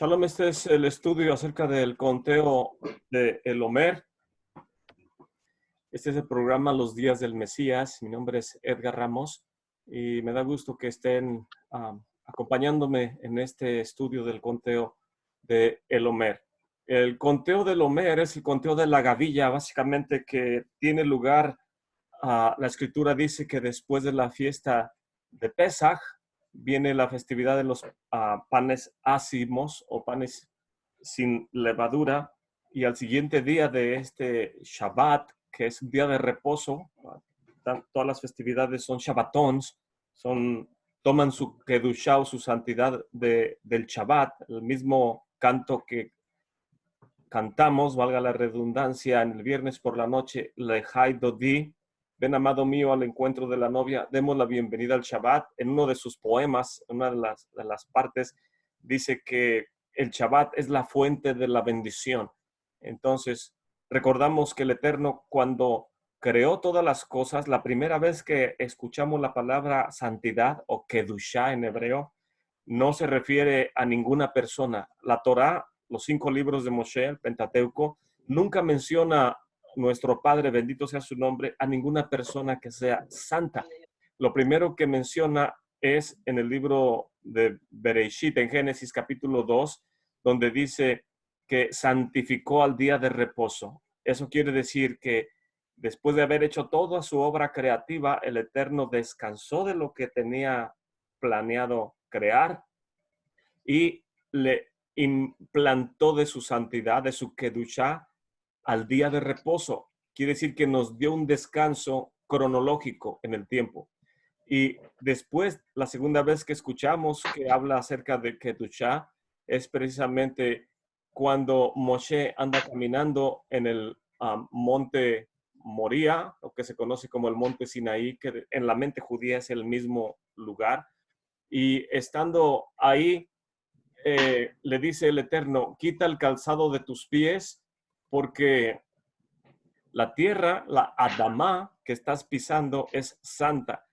Shalom, este es el estudio acerca del conteo de el Omer. Este es el programa Los Días del Mesías. Mi nombre es Edgar Ramos y me da gusto que estén acompañándome en este estudio del conteo de el Omer. El conteo del Omer es el conteo de la gavilla, básicamente, que tiene lugar, la escritura dice que después de la fiesta de Pesaj viene la festividad de los panes ácimos o panes sin levadura, y al siguiente día de este Shabbat, que es un día de reposo, todas las festividades son Shabbatons, toman su Kedushá o su santidad del Shabbat, el mismo canto que cantamos, valga la redundancia, en el viernes por la noche, Lejai Dodi, ven amado mío al encuentro de la novia, demos la bienvenida al Shabbat. En uno de sus poemas, en una de las partes, dice que el Shabbat es la fuente de la bendición. Entonces, recordamos que el Eterno, cuando creó todas las cosas, la primera vez que escuchamos la palabra santidad o Kedushá en hebreo, no se refiere a ninguna persona. La Torá, los 5 libros de Moshe, el Pentateuco, nunca menciona nuestro Padre, bendito sea su nombre, a ninguna persona que sea santa. Lo primero que menciona es en el libro de Bereshit, en Génesis capítulo 2, donde dice que santificó al día de reposo. Eso quiere decir que después de haber hecho toda su obra creativa, el Eterno descansó de lo que tenía planeado crear y le implantó de su santidad, de su Kedushá, al día de reposo. Quiere decir que nos dio un descanso cronológico en el tiempo. Y después, la segunda vez que escuchamos que habla acerca de Kedushá es precisamente cuando Moshe anda caminando en el monte Moría, lo que se conoce como el monte Sinaí, que en la mente judía es el mismo lugar. Y estando ahí, le dice el Eterno, quita el calzado de tus pies, porque la tierra, la Adamá que estás pisando es santa.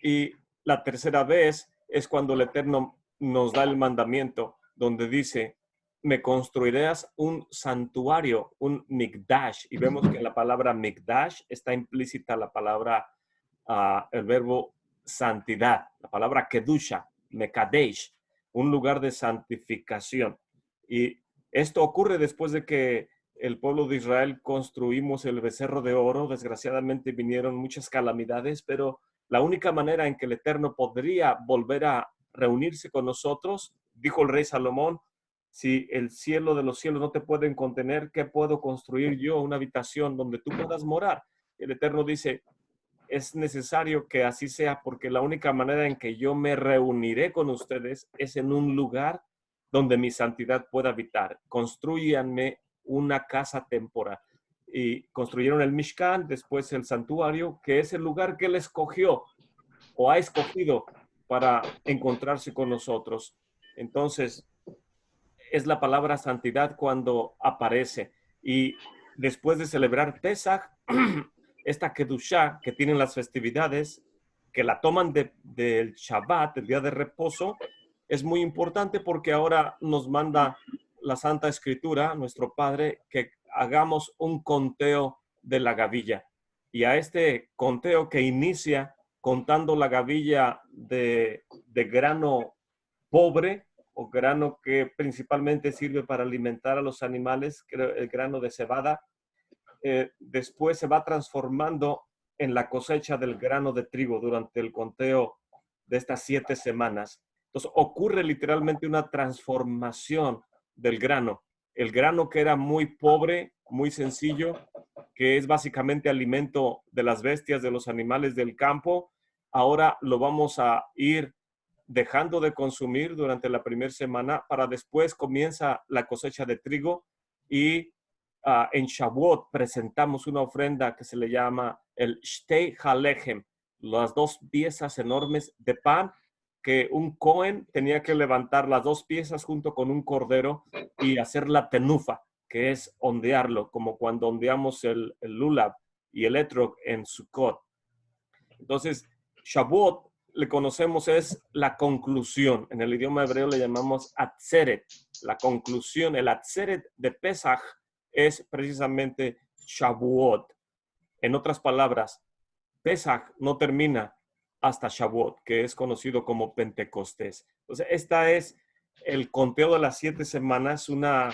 Y la tercera vez es cuando el Eterno nos da el mandamiento, donde dice, me construirás un santuario, un mikdash. Y vemos que en la palabra mikdash está implícita la palabra, el verbo santidad, la palabra kedusha, mekadesh, un lugar de santificación. Y esto ocurre después de que el pueblo de Israel construimos el becerro de oro. Desgraciadamente vinieron muchas calamidades, pero la única manera en que el Eterno podría volver a reunirse con nosotros, dijo el rey Salomón, si el cielo de los cielos no te pueden contener, ¿qué puedo construir yo? Una habitación donde tú puedas morar. El Eterno dice, es necesario que así sea, porque la única manera en que yo me reuniré con ustedes es en un lugar donde mi santidad pueda habitar. Construyanme una casa temporal. Y construyeron el Mishkan, después el santuario, que es el lugar que él escogió o ha escogido para encontrarse con nosotros. Entonces, es la palabra santidad cuando aparece. Y después de celebrar Pesaj, esta Kedushá que tienen las festividades, que la toman del Shabbat, el día de reposo, es muy importante porque ahora nos manda la Santa Escritura, nuestro Padre, que hagamos un conteo de la gavilla. Y a este conteo que inicia contando la gavilla de grano pobre, o grano que principalmente sirve para alimentar a los animales, el grano de cebada, después se va transformando en la cosecha del grano de trigo durante el conteo de estas 7 semanas. Entonces ocurre literalmente una transformación del grano. El grano que era muy pobre, muy sencillo, que es básicamente alimento de las bestias, de los animales del campo, ahora lo vamos a ir dejando de consumir durante la primera semana, para después comienza la cosecha de trigo y en Shavuot presentamos una ofrenda que se le llama el Shtei Halechem, las 2 piezas enormes de pan que un Cohen tenía que levantar las 2 piezas junto con un cordero y hacer la tenufa, que es ondearlo, como cuando ondeamos el lulav y el etrog en Sukkot. Entonces, Shavuot le conocemos es la conclusión. En el idioma hebreo le llamamos atzeret, la conclusión. El atzeret de Pesaj es precisamente Shavuot. En otras palabras, Pesaj no termina hasta Shavuot, que es conocido como Pentecostés. Entonces, esta es el conteo de las 7 semanas, una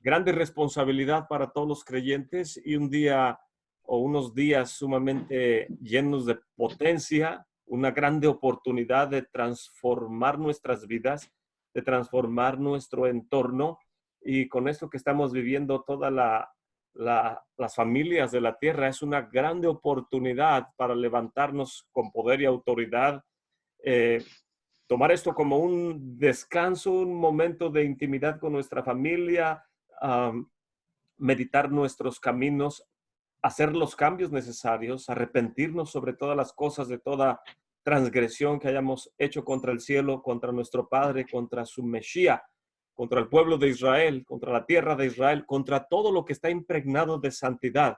grande responsabilidad para todos los creyentes y un día o unos días sumamente llenos de potencia, una grande oportunidad de transformar nuestras vidas, de transformar nuestro entorno, y con esto que estamos viviendo todas las familias de la tierra, es una grande oportunidad para levantarnos con poder y autoridad, tomar esto como un descanso, un momento de intimidad con nuestra familia, meditar nuestros caminos, hacer los cambios necesarios, arrepentirnos sobre todas las cosas, de toda transgresión que hayamos hecho contra el cielo, contra nuestro Padre, contra su Mesías, contra el pueblo de Israel, contra la tierra de Israel, contra todo lo que está impregnado de santidad.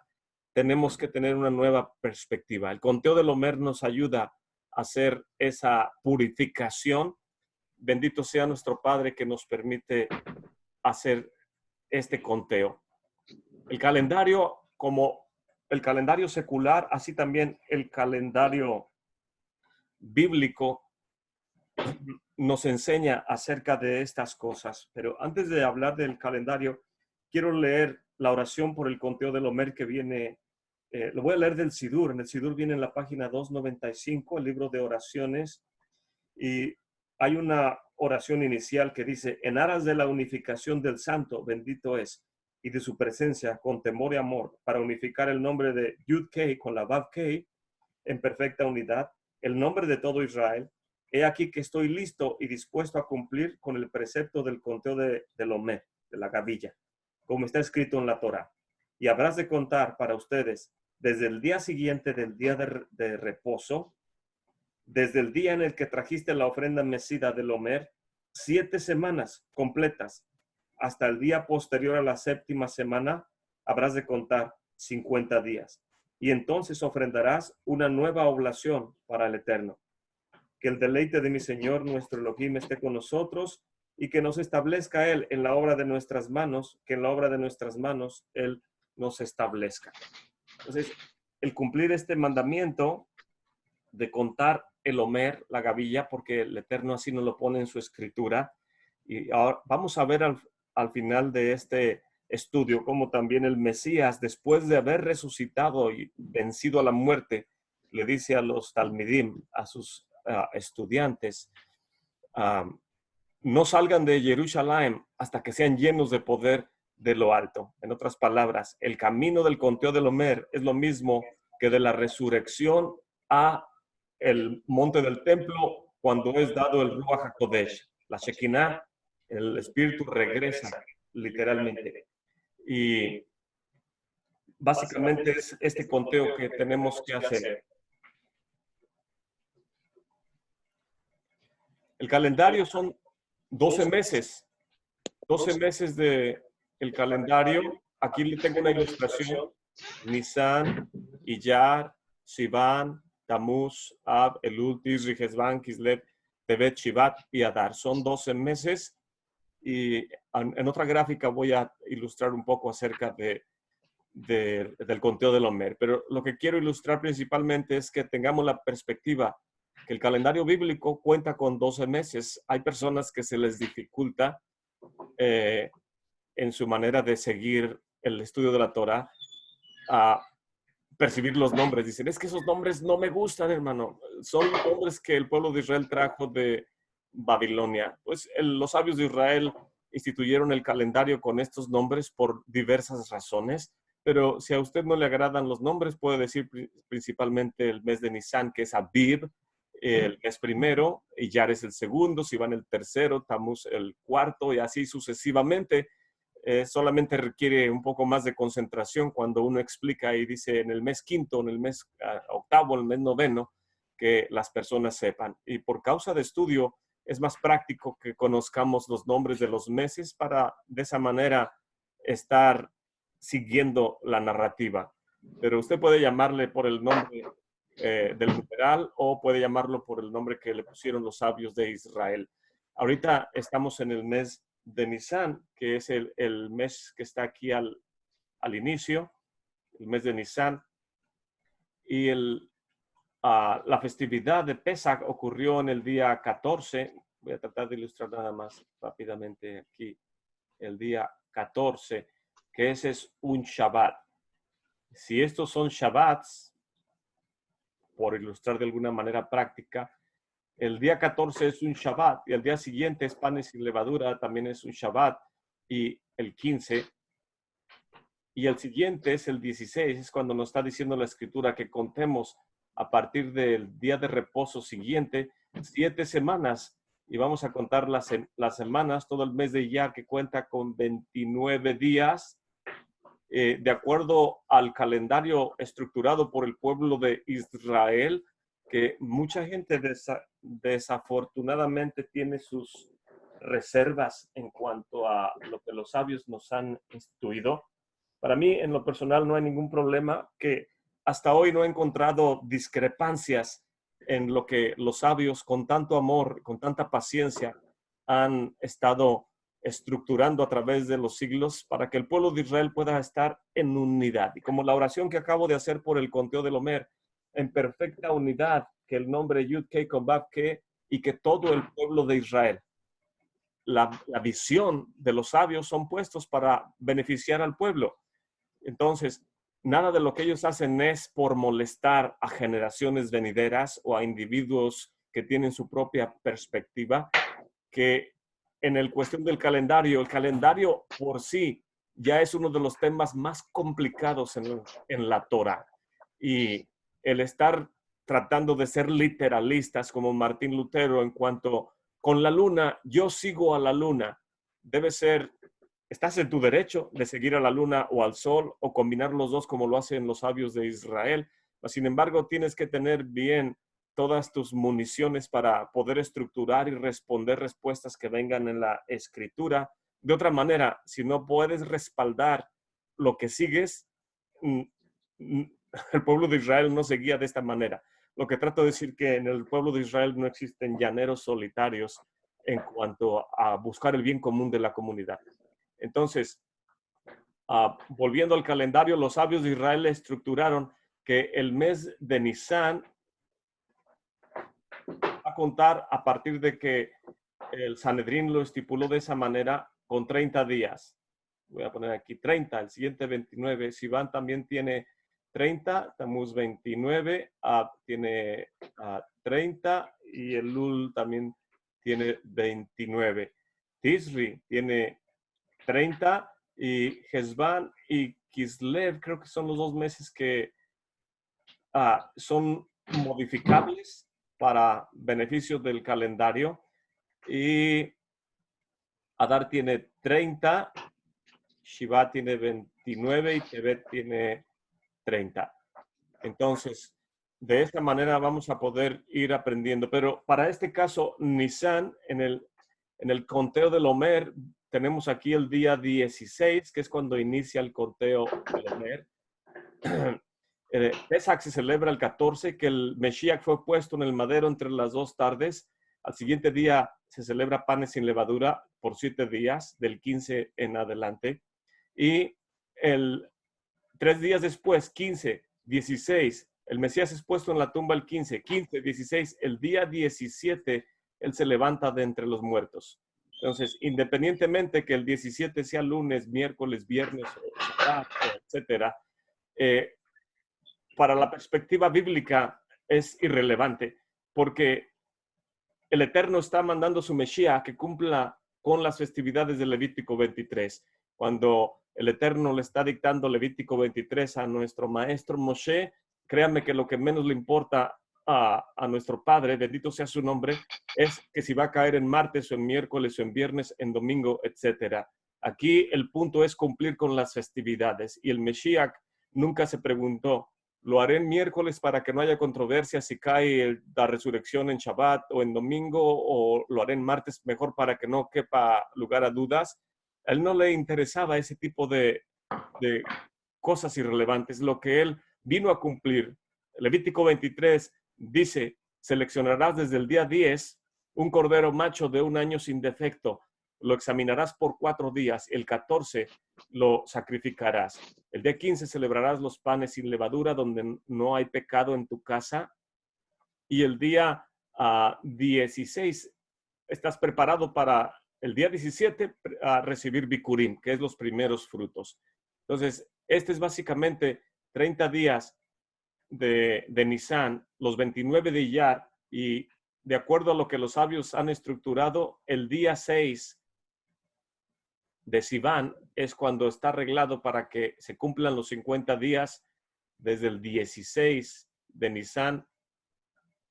Tenemos que tener una nueva perspectiva. El conteo del Omer nos ayuda a hacer esa purificación. Bendito sea nuestro Padre que nos permite hacer este conteo. El calendario, como el calendario secular, así también el calendario bíblico, nos enseña acerca de estas cosas. Pero antes de hablar del calendario, quiero leer la oración por el conteo del Omer que viene. Lo voy a leer del Sidur. En el Sidur viene en la página 295, el libro de oraciones, y hay una oración inicial que dice: en aras de la unificación del santo, bendito es, y de su presencia con temor y amor, para unificar el nombre de Yud-Kei con la Vav-Kei en perfecta unidad, el nombre de todo Israel. He aquí que estoy listo y dispuesto a cumplir con el precepto del conteo del Omer, de la gavilla, como está escrito en la Torá. Y habrás de contar para ustedes desde el día siguiente del día de reposo, desde el día en el que trajiste la ofrenda mecida del Omer, 7 semanas completas, hasta el día posterior a la 7ª semana, habrás de contar 50 días. Y entonces ofrendarás una nueva oblación para el Eterno. Que el deleite de mi Señor, nuestro Elohim, esté con nosotros, y que nos establezca Él en la obra de nuestras manos, que en la obra de nuestras manos Él nos establezca. Entonces, el cumplir este mandamiento de contar el Omer, la gavilla, porque el Eterno así nos lo pone en su escritura. Y ahora vamos a ver al final de este estudio cómo también el Mesías, después de haber resucitado y vencido a la muerte, le dice a los talmidim, a sus estudiantes, no salgan de Jerusalén hasta que sean llenos de poder de lo alto. En otras palabras, el camino del conteo del Omer es lo mismo que de la resurrección a el monte del templo cuando es dado el Ruach HaKodesh. La Shekinah, el Espíritu regresa literalmente. Y básicamente es este conteo que tenemos que hacer. El calendario son 12 meses. 12 meses de el calendario. Aquí le tengo una ilustración. Nisan, Iyar, Sivan, Tamuz, Ab, Elul, Tisri, Hesvan, Kislev, Tevet, Shivat y Adar. Son 12 meses, y en otra gráfica voy a ilustrar un poco acerca del conteo del Omer. Pero lo que quiero ilustrar principalmente es que tengamos la perspectiva que el calendario bíblico cuenta con 12 meses. Hay personas que se les dificulta en su manera de seguir el estudio de la Torah a percibir los nombres. Dicen, es que esos nombres no me gustan, hermano. Son nombres que el pueblo de Israel trajo de Babilonia. Pues los sabios de Israel instituyeron el calendario con estos nombres por diversas razones, pero si a usted no le agradan los nombres, puede decir principalmente el mes de Nisan, que es Abib, el mes primero, Iyar es el segundo, Sivan el tercero, Tamuz el cuarto, y así sucesivamente. Solamente requiere un poco más de concentración cuando uno explica y dice en el mes quinto, en el mes octavo, en el mes noveno, que las personas sepan. Y por causa de estudio es más práctico que conozcamos los nombres de los meses para de esa manera estar siguiendo la narrativa. Pero usted puede llamarle por el nombre del numeral, o puede llamarlo por el nombre que le pusieron los sabios de Israel. Ahorita estamos en el mes de Nisan, que es el mes que está aquí al inicio, el mes de Nisan, y la festividad de Pesach ocurrió en el día 14. Voy a tratar de ilustrar nada más rápidamente aquí. El día 14, que ese es un Shabbat. Si estos son Shabbats, por ilustrar de alguna manera práctica, el día 14 es un Shabbat y el día siguiente es panes sin levadura, también es un Shabbat, y el 15, y el siguiente es el 16, es cuando nos está diciendo la Escritura que contemos a partir del día de reposo siguiente 7 semanas, y vamos a contar las semanas, todo el mes de Iyar, que cuenta con 29 días, de acuerdo al calendario estructurado por el pueblo de Israel, que mucha gente desafortunadamente tiene sus reservas en cuanto a lo que los sabios nos han instituido. Para mí, en lo personal, no hay ningún problema, que hasta hoy no he encontrado discrepancias en lo que los sabios, con tanto amor, con tanta paciencia, han estado estructurando a través de los siglos para que el pueblo de Israel pueda estar en unidad. Y como la oración que acabo de hacer por el conteo del Omer, en perfecta unidad, que el nombre Yud Kei Kov Vav Kei, y que todo el pueblo de Israel, la visión de los sabios son puestos para beneficiar al pueblo. Entonces, nada de lo que ellos hacen es por molestar a generaciones venideras o a individuos que tienen su propia perspectiva, que en el cuestión del calendario, el calendario por sí ya es uno de los temas más complicados en la Torah. Y el estar tratando de ser literalistas como Martín Lutero en cuanto con la luna, yo sigo a la luna, debe ser, estás en tu derecho de seguir a la luna o al sol o combinar los dos como lo hacen los sabios de Israel. Sin embargo, tienes que tener bien todas tus municiones para poder estructurar y responder respuestas que vengan en la escritura. De otra manera, si no puedes respaldar lo que sigues, el pueblo de Israel no seguía de esta manera. Lo que trato de decir que en el pueblo de Israel no existen llaneros solitarios en cuanto a buscar el bien común de la comunidad. Entonces, volviendo al calendario, los sabios de Israel estructuraron que el mes de Nisan va a contar a partir de que el Sanedrín lo estipuló de esa manera, con 30 días. Voy a poner aquí 30, el siguiente 29. Sivan también tiene 30, Tamuz 29, tiene 30, y Elul también tiene 29. Tisri tiene 30, y Hezban y Kislev creo que son los dos meses que son modificables para beneficio del calendario. Y Adar tiene 30, Shiva tiene 29 y Tebet tiene 30. Entonces, de esta manera vamos a poder ir aprendiendo. Pero para este caso, Nisan, en el conteo del Omer, tenemos aquí el día 16, que es cuando inicia el conteo del Omer. Pesach se celebra el 14, que el Mesías fue puesto en el madero entre las 2 tardes. Al siguiente día se celebra panes sin levadura por 7 días, del 15 en adelante. Y 3 días después, 15, 16, el Mesías es puesto en la tumba el 15, 16, el día 17, él se levanta de entre los muertos. Entonces, independientemente que el 17 sea lunes, miércoles, viernes, etcétera, para la perspectiva bíblica es irrelevante, porque el Eterno está mandando a su Mesías que cumpla con las festividades de Levítico 23. Cuando el Eterno le está dictando Levítico 23 a nuestro maestro Moshe, créanme que lo que menos le importa a nuestro Padre, bendito sea su nombre, es que si va a caer en martes o en miércoles o en viernes, en domingo, etc. Aquí el punto es cumplir con las festividades, y el Mesías nunca se preguntó, ¿lo haré en miércoles para que no haya controversia si cae la resurrección en Shabbat o en domingo, o lo haré en martes mejor para que no quepa lugar a dudas? A él no le interesaba ese tipo de cosas irrelevantes. Lo que él vino a cumplir Levítico 23 dice, seleccionarás desde el día 10 un cordero macho de 1 año sin defecto, lo examinarás por 4 días, el 14 lo sacrificarás. El día 15 celebrarás los panes sin levadura, donde no hay pecado en tu casa, y el día 16 estás preparado para el día 17 a recibir Bikurim, que es los primeros frutos. Entonces, este es básicamente 30 días de Nisan, los 29 de Iyar, y de acuerdo a lo que los sabios han estructurado, el día 6 de Sivan es cuando está arreglado para que se cumplan los 50 días desde el 16 de Nisan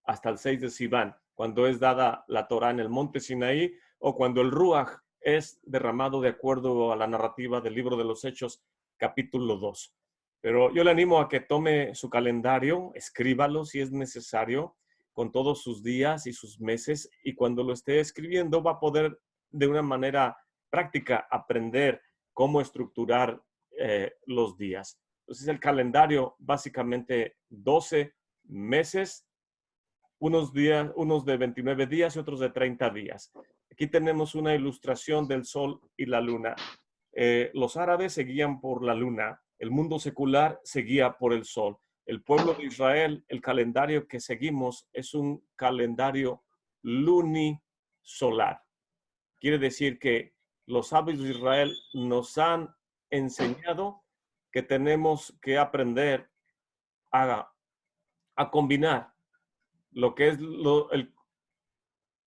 hasta el 6 de Sivan, cuando es dada la Torá en el monte Sinaí o cuando el Ruach es derramado de acuerdo a la narrativa del libro de los Hechos, capítulo 2. Pero yo le animo a que tome su calendario, escríbalo si es necesario, con todos sus días y sus meses, y cuando lo esté escribiendo va a poder de una manera práctica aprender cómo estructurar los días. Entonces el calendario básicamente 12 meses, unos de 29 días y otros de 30 días. Aquí tenemos una ilustración del sol y la luna. Los árabes se guían por la luna, el mundo secular se guía por el sol. El pueblo de Israel, el calendario que seguimos es un calendario lunisolar. Quiere decir que los sabios de Israel nos han enseñado que tenemos que aprender a combinar lo que es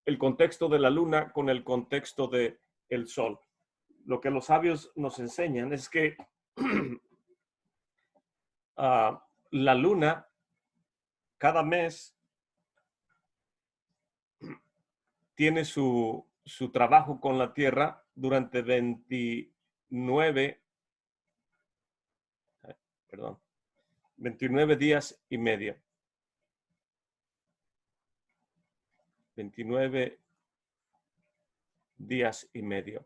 el contexto de la luna con el contexto del sol. Lo que los sabios nos enseñan es que la luna cada mes tiene su trabajo con la Tierra durante 29 días y medio. 29 días y medio.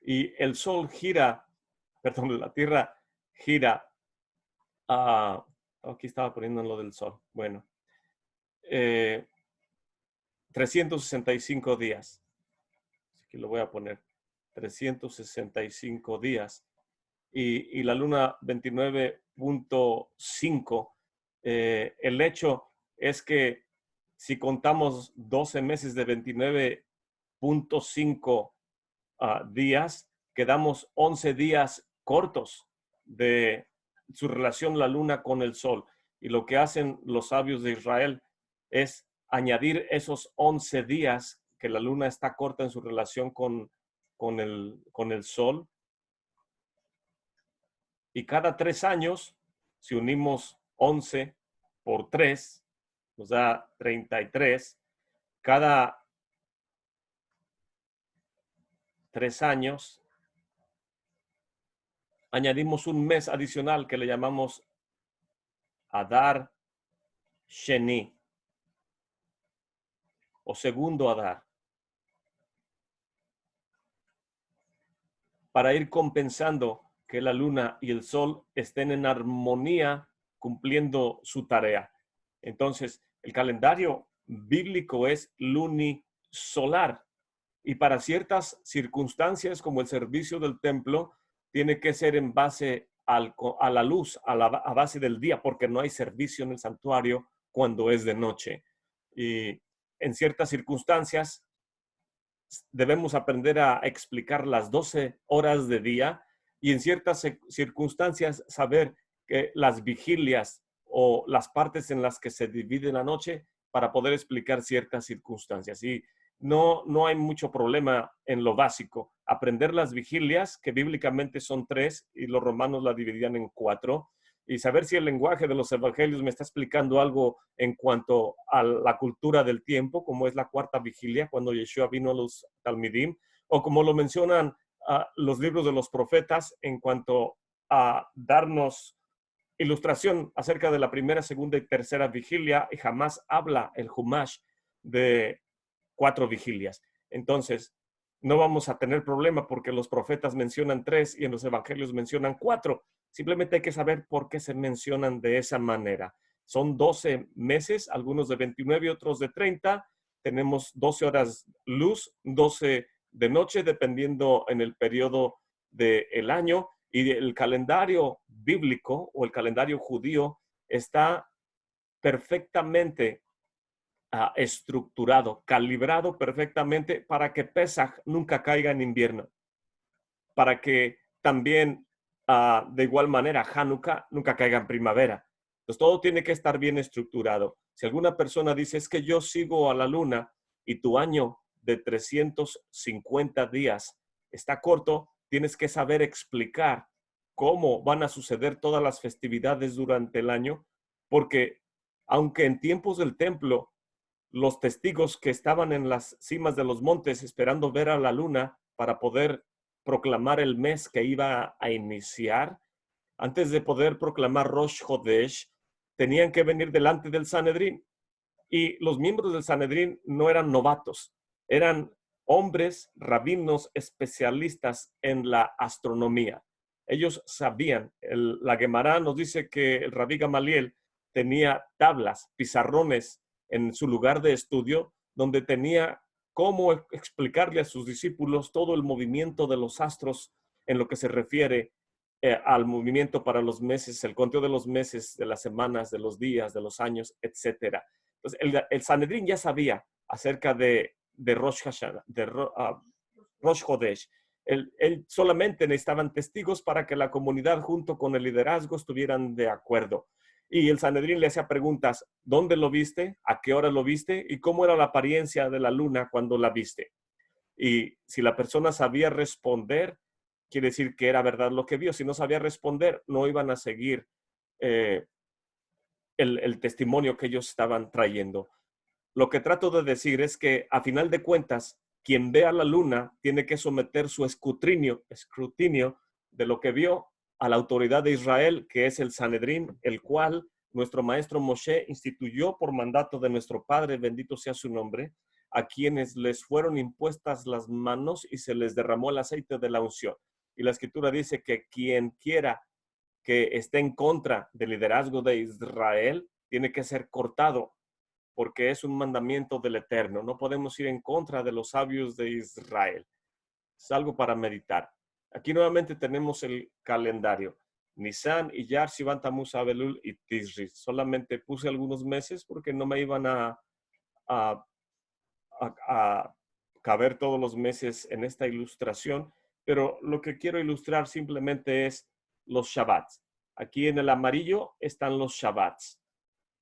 Y el sol gira, perdón, la Tierra gira aquí estaba poniendo lo del sol. Bueno, 365 días. Aquí lo voy a poner. 365 días. Y la luna 29.5. El hecho es que si contamos 12 meses de 29.5 días, quedamos 11 días cortos de su relación la luna con el sol. Y lo que hacen los sabios de Israel es añadir esos 11 días que la luna está corta en su relación con el sol. Y cada 3 años, si unimos 11 por 3, nos da 33. Cada 3 años, añadimos un mes adicional que le llamamos Adar Sheni, o segundo Adar, para ir compensando que la luna y el sol estén en armonía cumpliendo su tarea. Entonces, el calendario bíblico es lunisolar, y para ciertas circunstancias como el servicio del templo tiene que ser en base a la luz, a base del día, porque no hay servicio en el santuario cuando es de noche. Y en ciertas circunstancias debemos aprender a explicar las 12 horas de día, y en ciertas circunstancias saber que las vigilias o las partes en las que se divide la noche para poder explicar ciertas circunstancias. Y no hay mucho problema en lo básico. Aprender las vigilias, que bíblicamente son 3 y los romanos la dividían en 4, y saber si el lenguaje de los evangelios me está explicando algo en cuanto a la cultura del tiempo, como es la cuarta vigilia, cuando Yeshua vino a los Talmidim, o como lo mencionan los libros de los profetas en cuanto a darnos ilustración acerca de la primera, segunda y tercera vigilia, y jamás habla el Humash de 4 vigilias. Entonces, no vamos a tener problema porque los profetas mencionan 3 y en los evangelios mencionan 4. Simplemente hay que saber por qué se mencionan de esa manera. Son 12 meses, algunos de 29 y otros de 30. Tenemos 12 horas luz, 12 de noche, dependiendo en el periodo del año. Y el calendario bíblico o el calendario judío está perfectamente estructurado, calibrado perfectamente para que Pesaj nunca caiga en invierno, para que también de igual manera Hanukkah nunca caiga en primavera. Entonces todo tiene que estar bien estructurado. Si alguna persona dice es que yo sigo a la luna y tu año de 350 días está corto, tienes que saber explicar cómo van a suceder todas las festividades durante el año, porque aunque en tiempos del templo los testigos que estaban en las cimas de los montes esperando ver a la luna para poder proclamar el mes que iba a iniciar, antes de poder proclamar Rosh Hodesh, tenían que venir delante del Sanedrín. Y los miembros del Sanedrín no eran novatos, eran hombres, rabinos, especialistas en la astronomía. Ellos sabían, la Gemara nos dice que el rabí Gamaliel tenía tablas, pizarrones en su lugar de estudio, donde tenía cómo explicarle a sus discípulos todo el movimiento de los astros en lo que se refiere al movimiento para los meses, el conteo de los meses, de las semanas, de los días, de los años, etcétera. Entonces, el Sanedrín ya sabía acerca de Rosh Hashanah, de Rosh Hodesh. Él solamente necesitaban testigos para que la comunidad junto con el liderazgo estuvieran de acuerdo. Y el Sanedrín le hacía preguntas: ¿dónde lo viste? ¿A qué hora lo viste? ¿Y cómo era la apariencia de la luna cuando la viste? Y si la persona sabía responder, quiere decir que era verdad lo que vio. Si no sabía responder, no iban a seguir el testimonio que ellos estaban trayendo. Lo que trato de decir es que, a final de cuentas, quien ve a la luna tiene que someter su escrutinio de lo que vio a la autoridad de Israel, que es el Sanedrín, el cual nuestro maestro Moshe instituyó por mandato de nuestro Padre, bendito sea su nombre, a quienes les fueron impuestas las manos y se les derramó el aceite de la unción. Y la Escritura dice que quien quiera que esté en contra del liderazgo de Israel tiene que ser cortado, porque es un mandamiento del Eterno. No podemos ir en contra de los sabios de Israel. Es algo para meditar. Aquí nuevamente tenemos el calendario. Nisan, Iyar, Sivan, Tamuz, Abelul y Tishri. Solamente puse algunos meses porque no me iban a caber todos los meses en esta ilustración, pero lo que quiero ilustrar simplemente es los Shabbats. Aquí en el amarillo están los Shabbats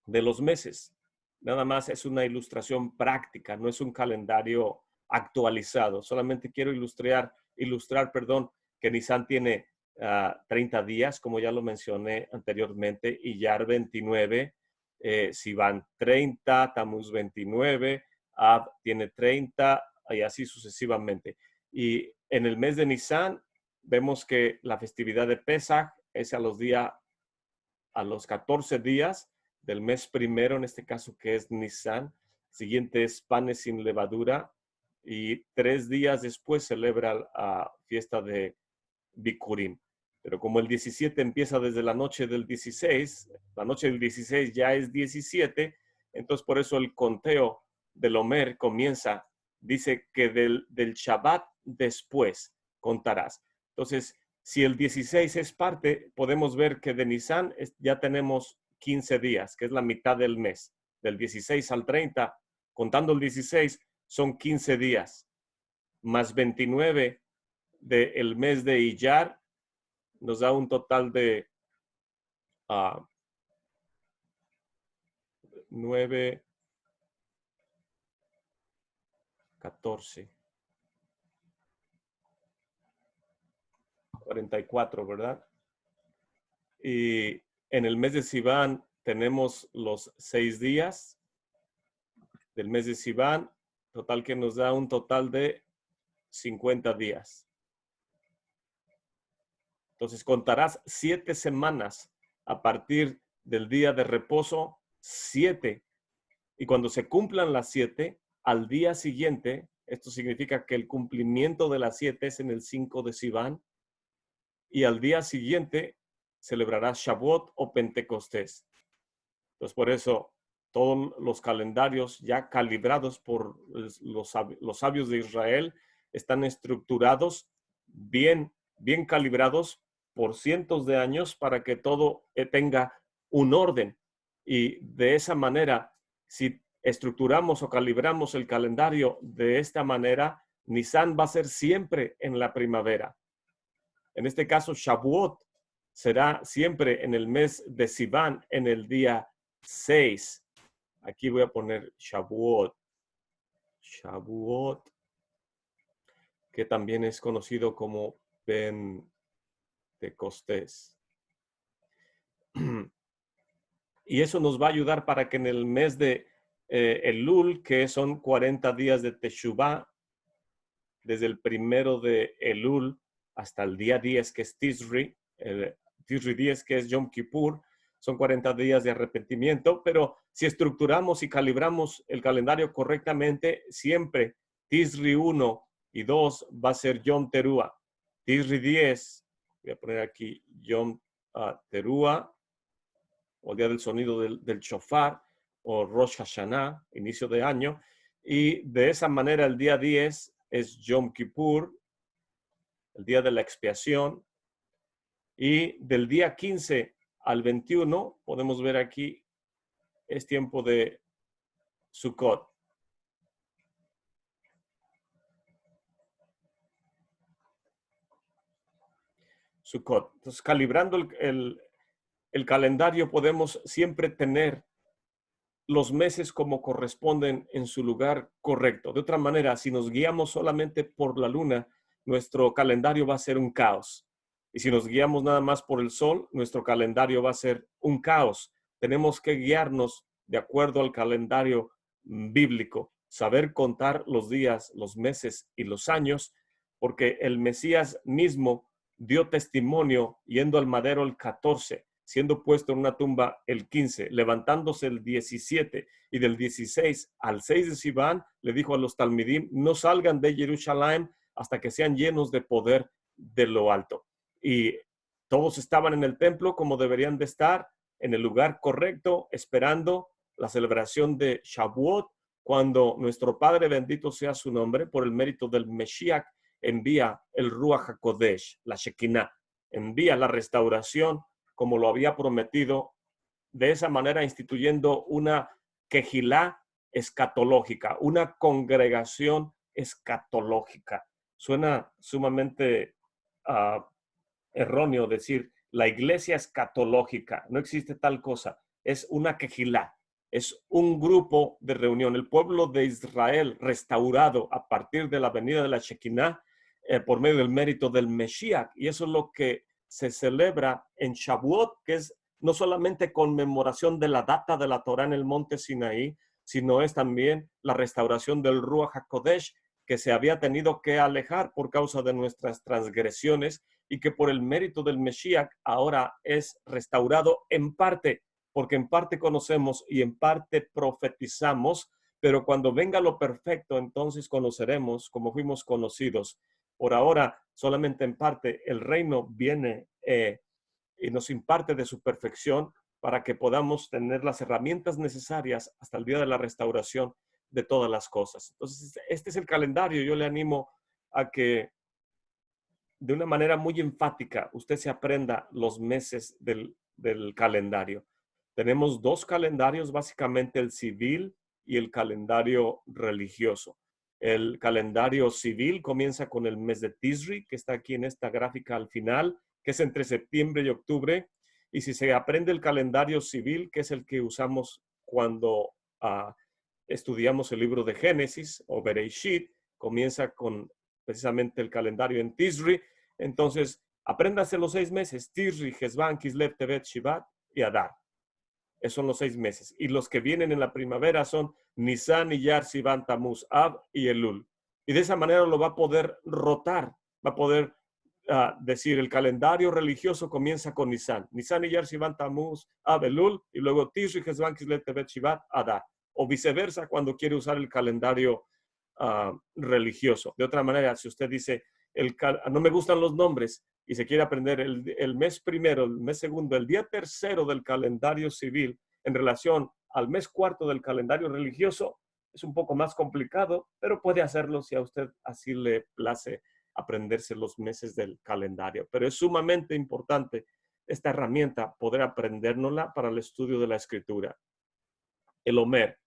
de los meses. Nada más es una ilustración práctica, no es un calendario actualizado. Solamente quiero ilustrar, que Nisan tiene 30 días, como ya lo mencioné anteriormente, Iyar 29, Sivan 30, Tamuz 29, Ab tiene 30 y así sucesivamente. Y en el mes de Nisan vemos que la festividad de Pesaj es a los 14 días del mes primero, en este caso que es Nisan. Siguiente es panes sin levadura y 3 días después celebra la fiesta de Bikurim. Pero como el 17 empieza desde la noche del 16, la noche del 16 ya es 17, entonces por eso el conteo del Omer comienza, dice que del Shabbat después contarás. Entonces, si el 16 es parte, podemos ver que de Nisan ya tenemos 15 días, que es la mitad del mes. Del 16 al 30, contando el 16, son 15 días, más 29 del mes de Iyar, nos da un total de 9, 14, 44, ¿verdad? Y en el mes de Sivan tenemos los 6 días del mes de Sivan, total que nos da un total de 50 días. Entonces contarás 7 semanas a partir del día de reposo, 7. Y cuando se cumplan las 7, al día siguiente, esto significa que el cumplimiento de las 7 es en el 5 de Sivan, y al día siguiente celebrarás Shavuot o Pentecostés. Entonces, por eso todos los calendarios ya calibrados por los sabios de Israel están estructurados bien calibrados por cientos de años para que todo tenga un orden. Y de esa manera, si estructuramos o calibramos el calendario de esta manera, Nisan va a ser siempre en la primavera. En este caso, Shavuot será siempre en el mes de Sivan, en el día 6. Aquí voy a poner Shavuot. Shavuot, que también es conocido como Pentecostés. Y eso nos va a ayudar para que en el mes de Elul, que son 40 días de Teshuvah, desde el 1 de Elul hasta el día 10, que es Tisri, Tisri 10, que es Yom Kippur, son 40 días de arrepentimiento, pero si estructuramos y calibramos el calendario correctamente, siempre Tisri 1 y 2 va a ser Yom Teruah. Tisri 10, voy a poner aquí Yom Teruah, o el día del sonido del shofar, o Rosh Hashanah, inicio de año, y de esa manera el día 10 es Yom Kippur, el día de la expiación, y del día 15 al 21, podemos ver aquí, es tiempo de Sukkot. Sukkot. Entonces, calibrando el calendario, podemos siempre tener los meses como corresponden en su lugar correcto. De otra manera, si nos guiamos solamente por la luna, nuestro calendario va a ser un caos. Y si nos guiamos nada más por el sol, nuestro calendario va a ser un caos. Tenemos que guiarnos de acuerdo al calendario bíblico, saber contar los días, los meses y los años, porque el Mesías mismo dio testimonio yendo al madero el 14, siendo puesto en una tumba el 15, levantándose el 17, y del 16 al 6 de Sivan le dijo a los talmidim, no salgan de Jerusalén hasta que sean llenos de poder de lo alto. Y todos estaban en el templo como deberían de estar, en el lugar correcto, esperando la celebración de Shavuot, cuando nuestro Padre, bendito sea su nombre, por el mérito del Mesías, envía el Ruach HaKodesh, la Shekinah, envía la restauración como lo había prometido, de esa manera instituyendo una quejilá escatológica, una congregación escatológica. Suena sumamente erróneo decir la iglesia escatológica, no existe tal cosa, es una quejilá, es un grupo de reunión, el pueblo de Israel restaurado a partir de la venida de la Shekinah por medio del mérito del Mesías, y eso es lo que se celebra en Shavuot, que es no solamente conmemoración de la data de la Torá en el monte Sinaí, sino es también la restauración del Ruach HaKodesh, que se había tenido que alejar por causa de nuestras transgresiones y que por el mérito del Mesías ahora es restaurado en parte, porque en parte conocemos y en parte profetizamos, pero cuando venga lo perfecto, entonces conoceremos como fuimos conocidos. Por ahora, solamente en parte, el reino viene y nos imparte de su perfección para que podamos tener las herramientas necesarias hasta el día de la restauración de todas las cosas. Entonces, este es el calendario. Yo le animo a que de una manera muy enfática usted se aprenda los meses del calendario. Tenemos dos calendarios, básicamente el civil y el calendario religioso. El calendario civil comienza con el mes de Tisri, que está aquí en esta gráfica al final, que es entre septiembre y octubre. Y si se aprende el calendario civil, que es el que usamos cuando estudiamos el libro de Génesis o Bereshit, comienza con precisamente el calendario en Tisri. Entonces, apréndase los 6 meses, Tisri, Hesvan, Kislev, Tevet, Shivat y Adar. Esos son los 6 meses. Y los que vienen en la primavera son Nisan, Iyar, Sivan, Tamuz, Av y Elul. Y de esa manera lo va a poder rotar, va a poder decir el calendario religioso comienza con Nisan. Nisan, Iyar, Sivan, Tamuz, Av, Elul, y luego Tisri, Hesvan, Kislev, Tevet, Shivat, Adar. O viceversa cuando quiere usar el calendario religioso. De otra manera, si usted dice, no me gustan los nombres y se quiere aprender el mes primero, el mes segundo, el día tercero del calendario civil, en relación al mes cuarto del calendario religioso, es un poco más complicado, pero puede hacerlo si a usted así le place aprenderse los meses del calendario. Pero es sumamente importante esta herramienta, poder aprendérnosla para el estudio de la escritura. El Omer.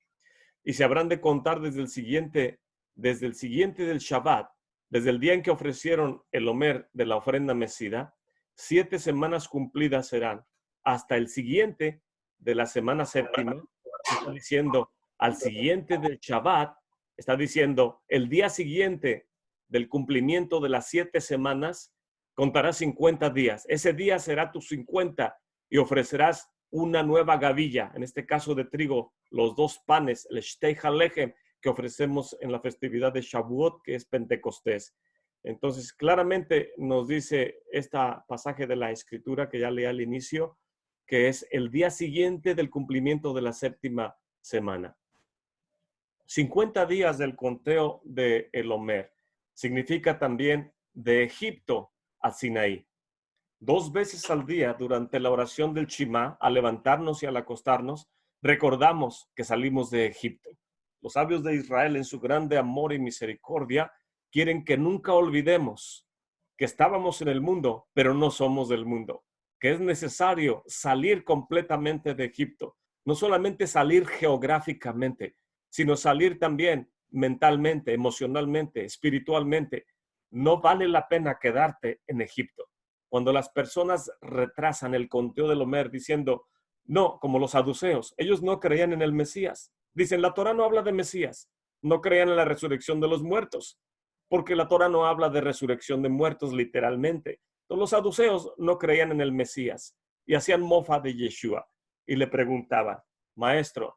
Y se habrán de contar desde el siguiente del Shabbat, desde el día en que ofrecieron el Omer de la ofrenda mecida, 7 semanas cumplidas serán, hasta el siguiente de la semana séptima. Está diciendo al siguiente del Shabbat, está diciendo el día siguiente del cumplimiento de las 7 semanas, contarás 50 días. Ese día será tu 50 y ofrecerás una nueva gavilla, en este caso de trigo, los 2 panes, el Shtei Halechem, que ofrecemos en la festividad de Shavuot, que es Pentecostés. Entonces, claramente nos dice este pasaje de la Escritura que ya leí al inicio, que es el día siguiente del cumplimiento de la séptima semana. 50 días del conteo de el Omer significa también de Egipto a Sinaí. 2 veces al día durante la oración del Shema, al levantarnos y al acostarnos, recordamos que salimos de Egipto. Los sabios de Israel, en su grande amor y misericordia, quieren que nunca olvidemos que estábamos en el mundo, pero no somos del mundo, que es necesario salir completamente de Egipto, no solamente salir geográficamente, sino salir también mentalmente, emocionalmente, espiritualmente. No vale la pena quedarte en Egipto. Cuando las personas retrasan el conteo del Omer diciendo, no, como los saduceos, ellos no creían en el Mesías. Dicen, la Torah no habla de Mesías, no creían en la resurrección de los muertos, porque la Torah no habla de resurrección de muertos literalmente. Entonces, los saduceos no creían en el Mesías y hacían mofa de Yeshua y le preguntaban, maestro,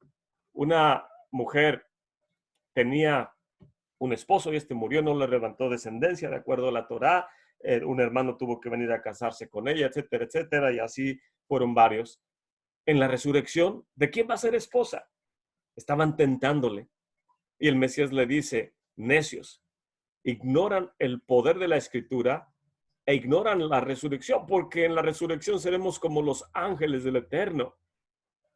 una mujer tenía un esposo y este murió, no le levantó descendencia de acuerdo a la Torá, un hermano tuvo que venir a casarse con ella, etcétera, etcétera, y así fueron varios. En la resurrección, ¿de quién va a ser esposa? Estaban tentándole. Y el Mesías le dice, necios, ignoran el poder de la Escritura e ignoran la resurrección, porque en la resurrección seremos como los ángeles del Eterno.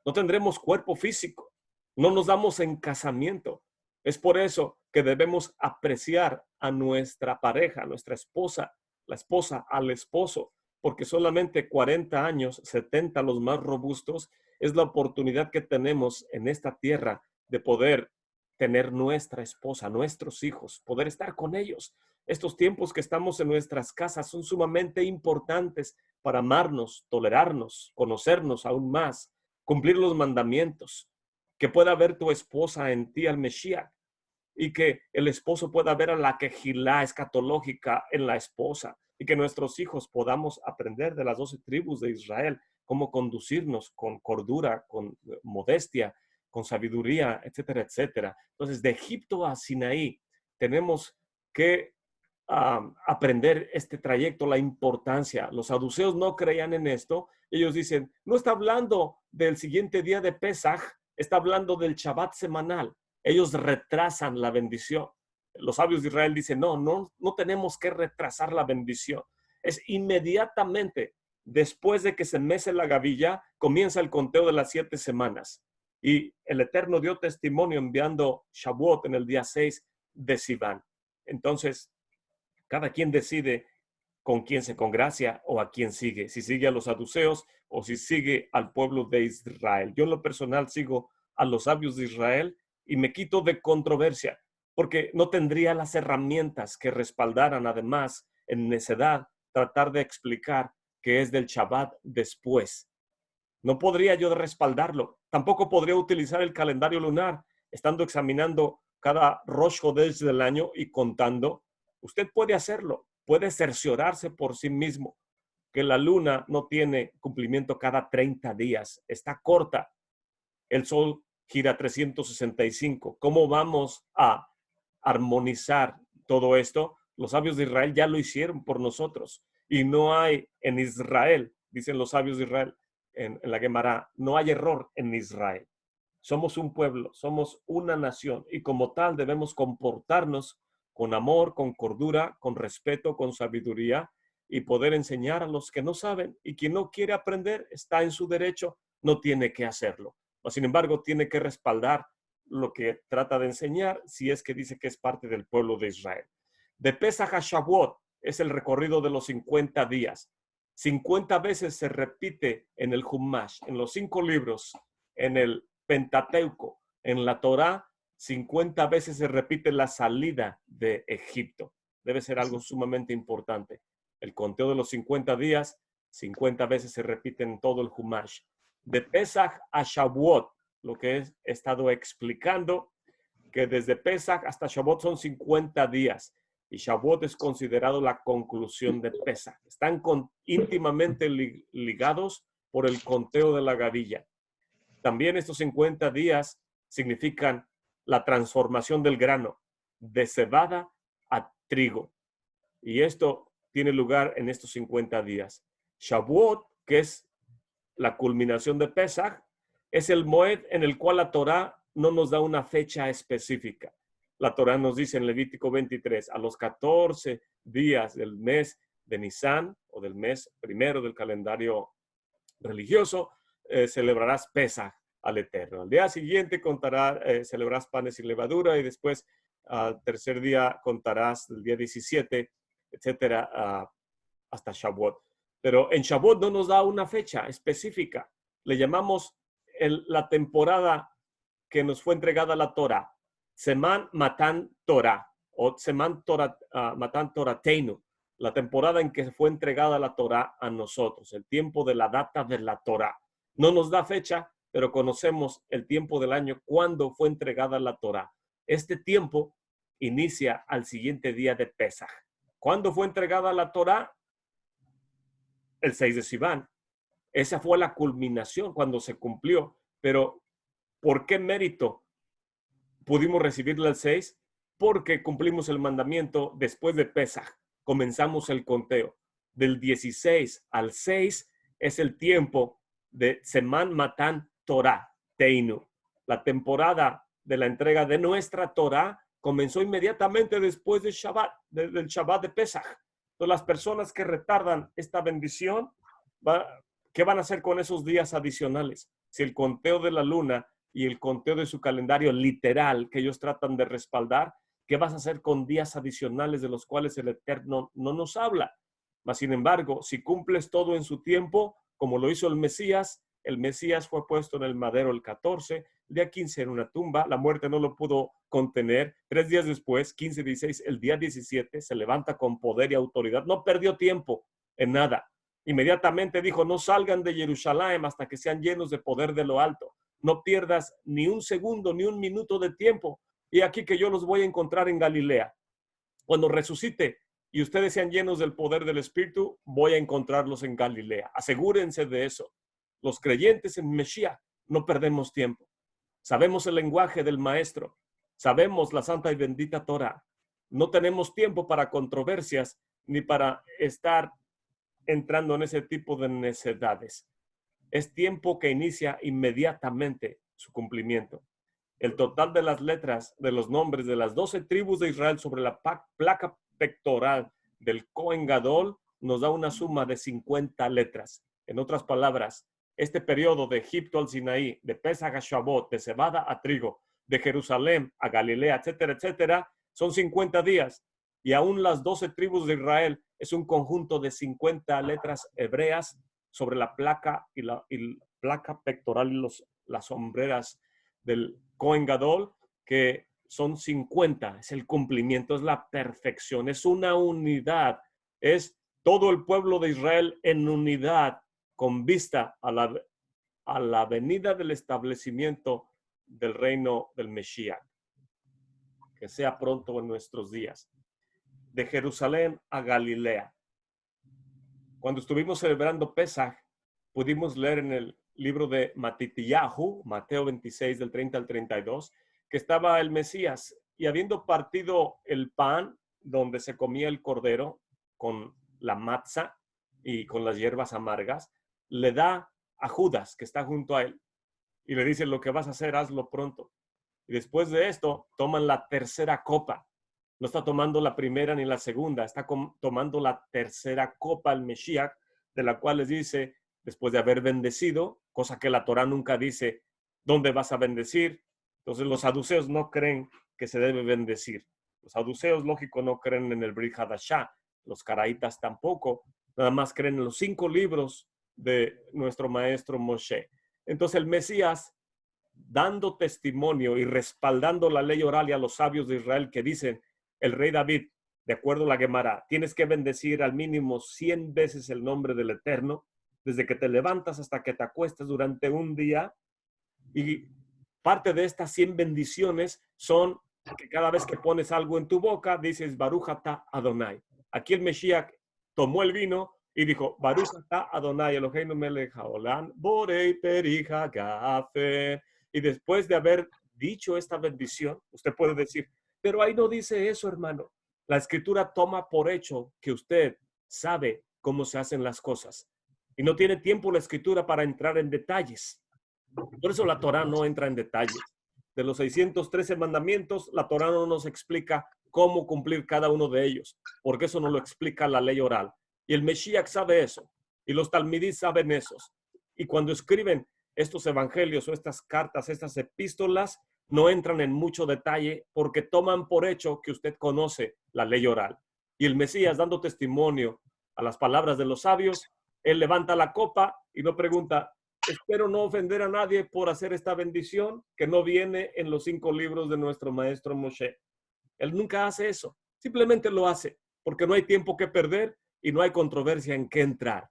No tendremos cuerpo físico, no nos damos en casamiento. Es por eso que debemos apreciar a nuestra pareja, a nuestra esposa, la esposa al esposo, porque solamente 40 años, 70 los más robustos, es la oportunidad que tenemos en esta tierra de poder tener nuestra esposa, nuestros hijos, poder estar con ellos. Estos tiempos que estamos en nuestras casas son sumamente importantes para amarnos, tolerarnos, conocernos aún más, cumplir los mandamientos, que pueda ver tu esposa en ti al Mesías y que el esposo pueda ver a la quejilá escatológica en la esposa y que nuestros hijos podamos aprender de las 12 tribus de Israel cómo conducirnos con cordura, con modestia, con sabiduría, etcétera, etcétera. Entonces, de Egipto a Sinaí tenemos que aprender este trayecto, la importancia. Los saduceos no creían en esto. Ellos dicen, no está hablando del siguiente día de Pesaj, está hablando del Shabbat semanal. Ellos retrasan la bendición. Los sabios de Israel dicen, no tenemos que retrasar la bendición. Es inmediatamente después de que se mece la gavilla, comienza el conteo de las 7 semanas. Y el Eterno dio testimonio enviando Shavuot en el día 6 de Sivan. Entonces, cada quien decide con quién se congracia o a quién sigue. Si sigue a los saduceos o si sigue al pueblo de Israel. Yo en lo personal sigo a los sabios de Israel y me quito de controversia porque no tendría las herramientas que respaldaran además en necedad tratar de explicar qué es del Shabbat después. No podría yo respaldarlo. Tampoco podría utilizar el calendario lunar estando examinando cada Rosh Hodesh del año y contando. Usted puede hacerlo, puede cerciorarse por sí mismo que la luna no tiene cumplimiento cada 30 días, está corta. El sol gira 365. ¿Cómo vamos a armonizar todo esto? Los sabios de Israel ya lo hicieron por nosotros y no hay en Israel, dicen los sabios de Israel en la Gemara, no hay error en Israel. Somos un pueblo, somos una nación y como tal debemos comportarnos con amor, con cordura, con respeto, con sabiduría y poder enseñar a los que no saben, y quien no quiere aprender está en su derecho, no tiene que hacerlo. O sin embargo, tiene que respaldar lo que trata de enseñar si es que dice que es parte del pueblo de Israel. De Pesach a Shavuot es el recorrido de los 50 días. 50 veces se repite en el Humash, en los 5 libros, en el Pentateuco, en la Torá, 50 veces se repite la salida de Egipto. Debe ser algo sumamente importante. El conteo de los 50 días, 50 veces se repite en todo el Humash. De Pesach a Shavuot, lo que he estado explicando, que desde Pesach hasta Shavuot son 50 días. Y Shavuot es considerado la conclusión de Pesach. Están íntimamente ligados por el conteo de la gavilla. También estos 50 días significan la transformación del grano de cebada a trigo. Y esto tiene lugar en estos 50 días. Shavuot, que es la culminación de Pesach, es el Moed en el cual la Torá no nos da una fecha específica. La Torá nos dice en Levítico 23, a los 14 días del mes de Nisan, o del mes primero del calendario religioso, celebrarás Pesach al Eterno. Al día siguiente celebrarás panes sin levadura, y después al tercer día contarás el día 17, etcétera, hasta Shavuot. Pero en Shavuot no nos da una fecha específica. Le llamamos la temporada que nos fue entregada la Torah, Seman Matan Torah, o Seman Matan Torateinu, la temporada en que fue entregada la Torah a nosotros, el tiempo de la data de la Torah. No nos da fecha, pero conocemos el tiempo del año cuando fue entregada la Torah. Este tiempo inicia al siguiente día de Pesach. ¿Cuándo fue entregada la Torah? El 6 de Sivan. Esa fue la culminación cuando se cumplió. Pero, ¿por qué mérito pudimos recibirla el 6? Porque cumplimos el mandamiento después de Pesach. Comenzamos el conteo. Del 16 al 6 es el tiempo de Seman Matan Torah, Teinu. La temporada de la entrega de nuestra Torah comenzó inmediatamente después del Shabbat de Pesach. Entonces, las personas que retardan esta bendición, ¿qué van a hacer con esos días adicionales? Si el conteo de la luna y el conteo de su calendario literal que ellos tratan de respaldar, ¿qué vas a hacer con días adicionales de los cuales el Eterno no nos habla? Mas, sin embargo, si cumples todo en su tiempo, como lo hizo el Mesías fue puesto en el madero el 14, el día 15 en una tumba, la muerte no lo pudo contener. 3 días después, 15, 16, el día 17, se levanta con poder y autoridad. No perdió tiempo en nada. Inmediatamente dijo, no salgan de Jerusalén hasta que sean llenos de poder de lo alto. No pierdas ni un segundo, ni un minuto de tiempo. Y aquí que yo los voy a encontrar en Galilea. Cuando resucite y ustedes sean llenos del poder del Espíritu, voy a encontrarlos en Galilea. Asegúrense de eso. Los creyentes en Mesías no perdemos tiempo. Sabemos el lenguaje del Maestro. Sabemos la santa y bendita Torah. No tenemos tiempo para controversias ni para estar entrando en ese tipo de necedades. Es tiempo que inicia inmediatamente su cumplimiento. El total de las letras de los nombres de las 12 tribus de Israel sobre la placa pectoral del Cohen Gadol nos da una suma de 50 letras. En otras palabras, este periodo de Egipto al Sinaí, de Pesach a Shavuot, de cebada a trigo, de Jerusalén a Galilea, etcétera, etcétera, son 50 días. Y aún las 12 tribus de Israel es un conjunto de 50 letras hebreas sobre la placa y la placa pectoral y las hombreras del Cohen Gadol, que son 50. Es el cumplimiento, es la perfección, es una unidad, es todo el pueblo de Israel en unidad con vista a la venida del establecimiento del reino del Mesías, que sea pronto en nuestros días. De Jerusalén a Galilea. Cuando estuvimos celebrando Pesach, pudimos leer en el libro de Matitiyahu, Mateo 26, del 30 al 32, que estaba el Mesías, y habiendo partido el pan donde se comía el cordero con la matza y con las hierbas amargas, le da a Judas, que está junto a él, y le dice, lo que vas a hacer, hazlo pronto. Y después de esto, toman la tercera copa. No está tomando la primera ni la segunda, está tomando la tercera copa el Mesías, de la cual les dice, después de haber bendecido, cosa que la Torá nunca dice, ¿Dónde vas a bendecir? Entonces los saduceos no creen que se debe bendecir. Los saduceos, lógico, no creen en el Brit Hadashah. Los caraítas tampoco. Nada más creen en los 5 libros de nuestro maestro Moshe. Entonces el Mesías, dando testimonio y respaldando la ley oral y a los sabios de Israel que dicen, el rey David, de acuerdo a la Gemara, tienes que bendecir al mínimo 100 veces el nombre del Eterno, desde que te levantas hasta que te acuestas durante un día. Y parte de estas 100 bendiciones son que cada vez que pones algo en tu boca, dices Baruch atah Adonai. Aquí el Mesías tomó el vino y dijo, Baruch atah Adonai, Eloheinu melech haolam, borei peri hagafen. Y después de haber dicho esta bendición, usted puede decir, pero ahí no dice eso, hermano. La escritura toma por hecho que usted sabe cómo se hacen las cosas. Y no tiene tiempo la escritura para entrar en detalles. Por eso la Torá no entra en detalles. De los 613 mandamientos, la Torá no nos explica cómo cumplir cada uno de ellos, porque eso no lo explica la ley oral. Y el Mesías sabe eso, y los talmidís saben eso. Y cuando escriben estos evangelios o estas cartas, estas epístolas, no entran en mucho detalle porque toman por hecho que usted conoce la ley oral. Y el Mesías, dando testimonio a las palabras de los sabios, él levanta la copa y no pregunta, espero no ofender a nadie por hacer esta bendición que no viene en los 5 libros de nuestro maestro Moshe. Él nunca hace eso, simplemente lo hace porque no hay tiempo que perder y no hay controversia en qué entrar.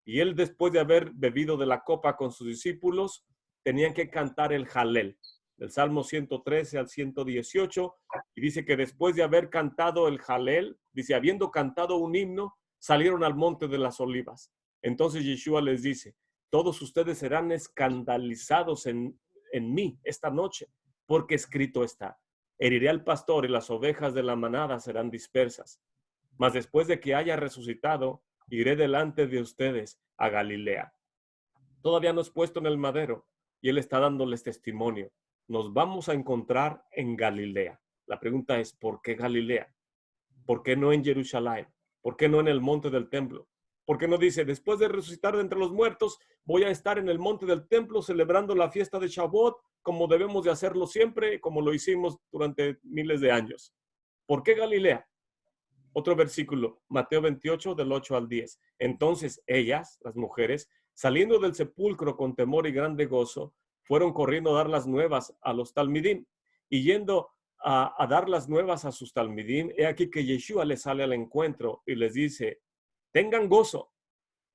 Y él, después de haber bebido de la copa con sus discípulos, tenían que cantar el Jalel, del Salmo 113 al 118, y dice que después de haber cantado el Jalel, dice, habiendo cantado un himno, salieron al monte de las olivas. Entonces Yeshua les dice, todos ustedes serán escandalizados en mí esta noche, porque escrito está, heriré al pastor y las ovejas de la manada serán dispersas. Mas después de que haya resucitado, iré delante de ustedes a Galilea. Todavía no es puesto en el madero y él está dándoles testimonio. Nos vamos a encontrar en Galilea. La pregunta es, ¿por qué Galilea? ¿Por qué no en Jerusalén? ¿Por qué no en el monte del templo? ¿Por qué no dice, después de resucitar de entre los muertos, voy a estar en el monte del templo celebrando la fiesta de Shavuot, como debemos de hacerlo siempre, como lo hicimos durante miles de años? ¿Por qué Galilea? Otro versículo, Mateo 28, del 8 al 10. Entonces ellas, las mujeres, saliendo del sepulcro con temor y grande gozo, fueron corriendo a dar las nuevas a los talmidim. Y yendo a dar las nuevas a sus talmidim, he aquí que Yeshua les sale al encuentro y les dice, tengan gozo.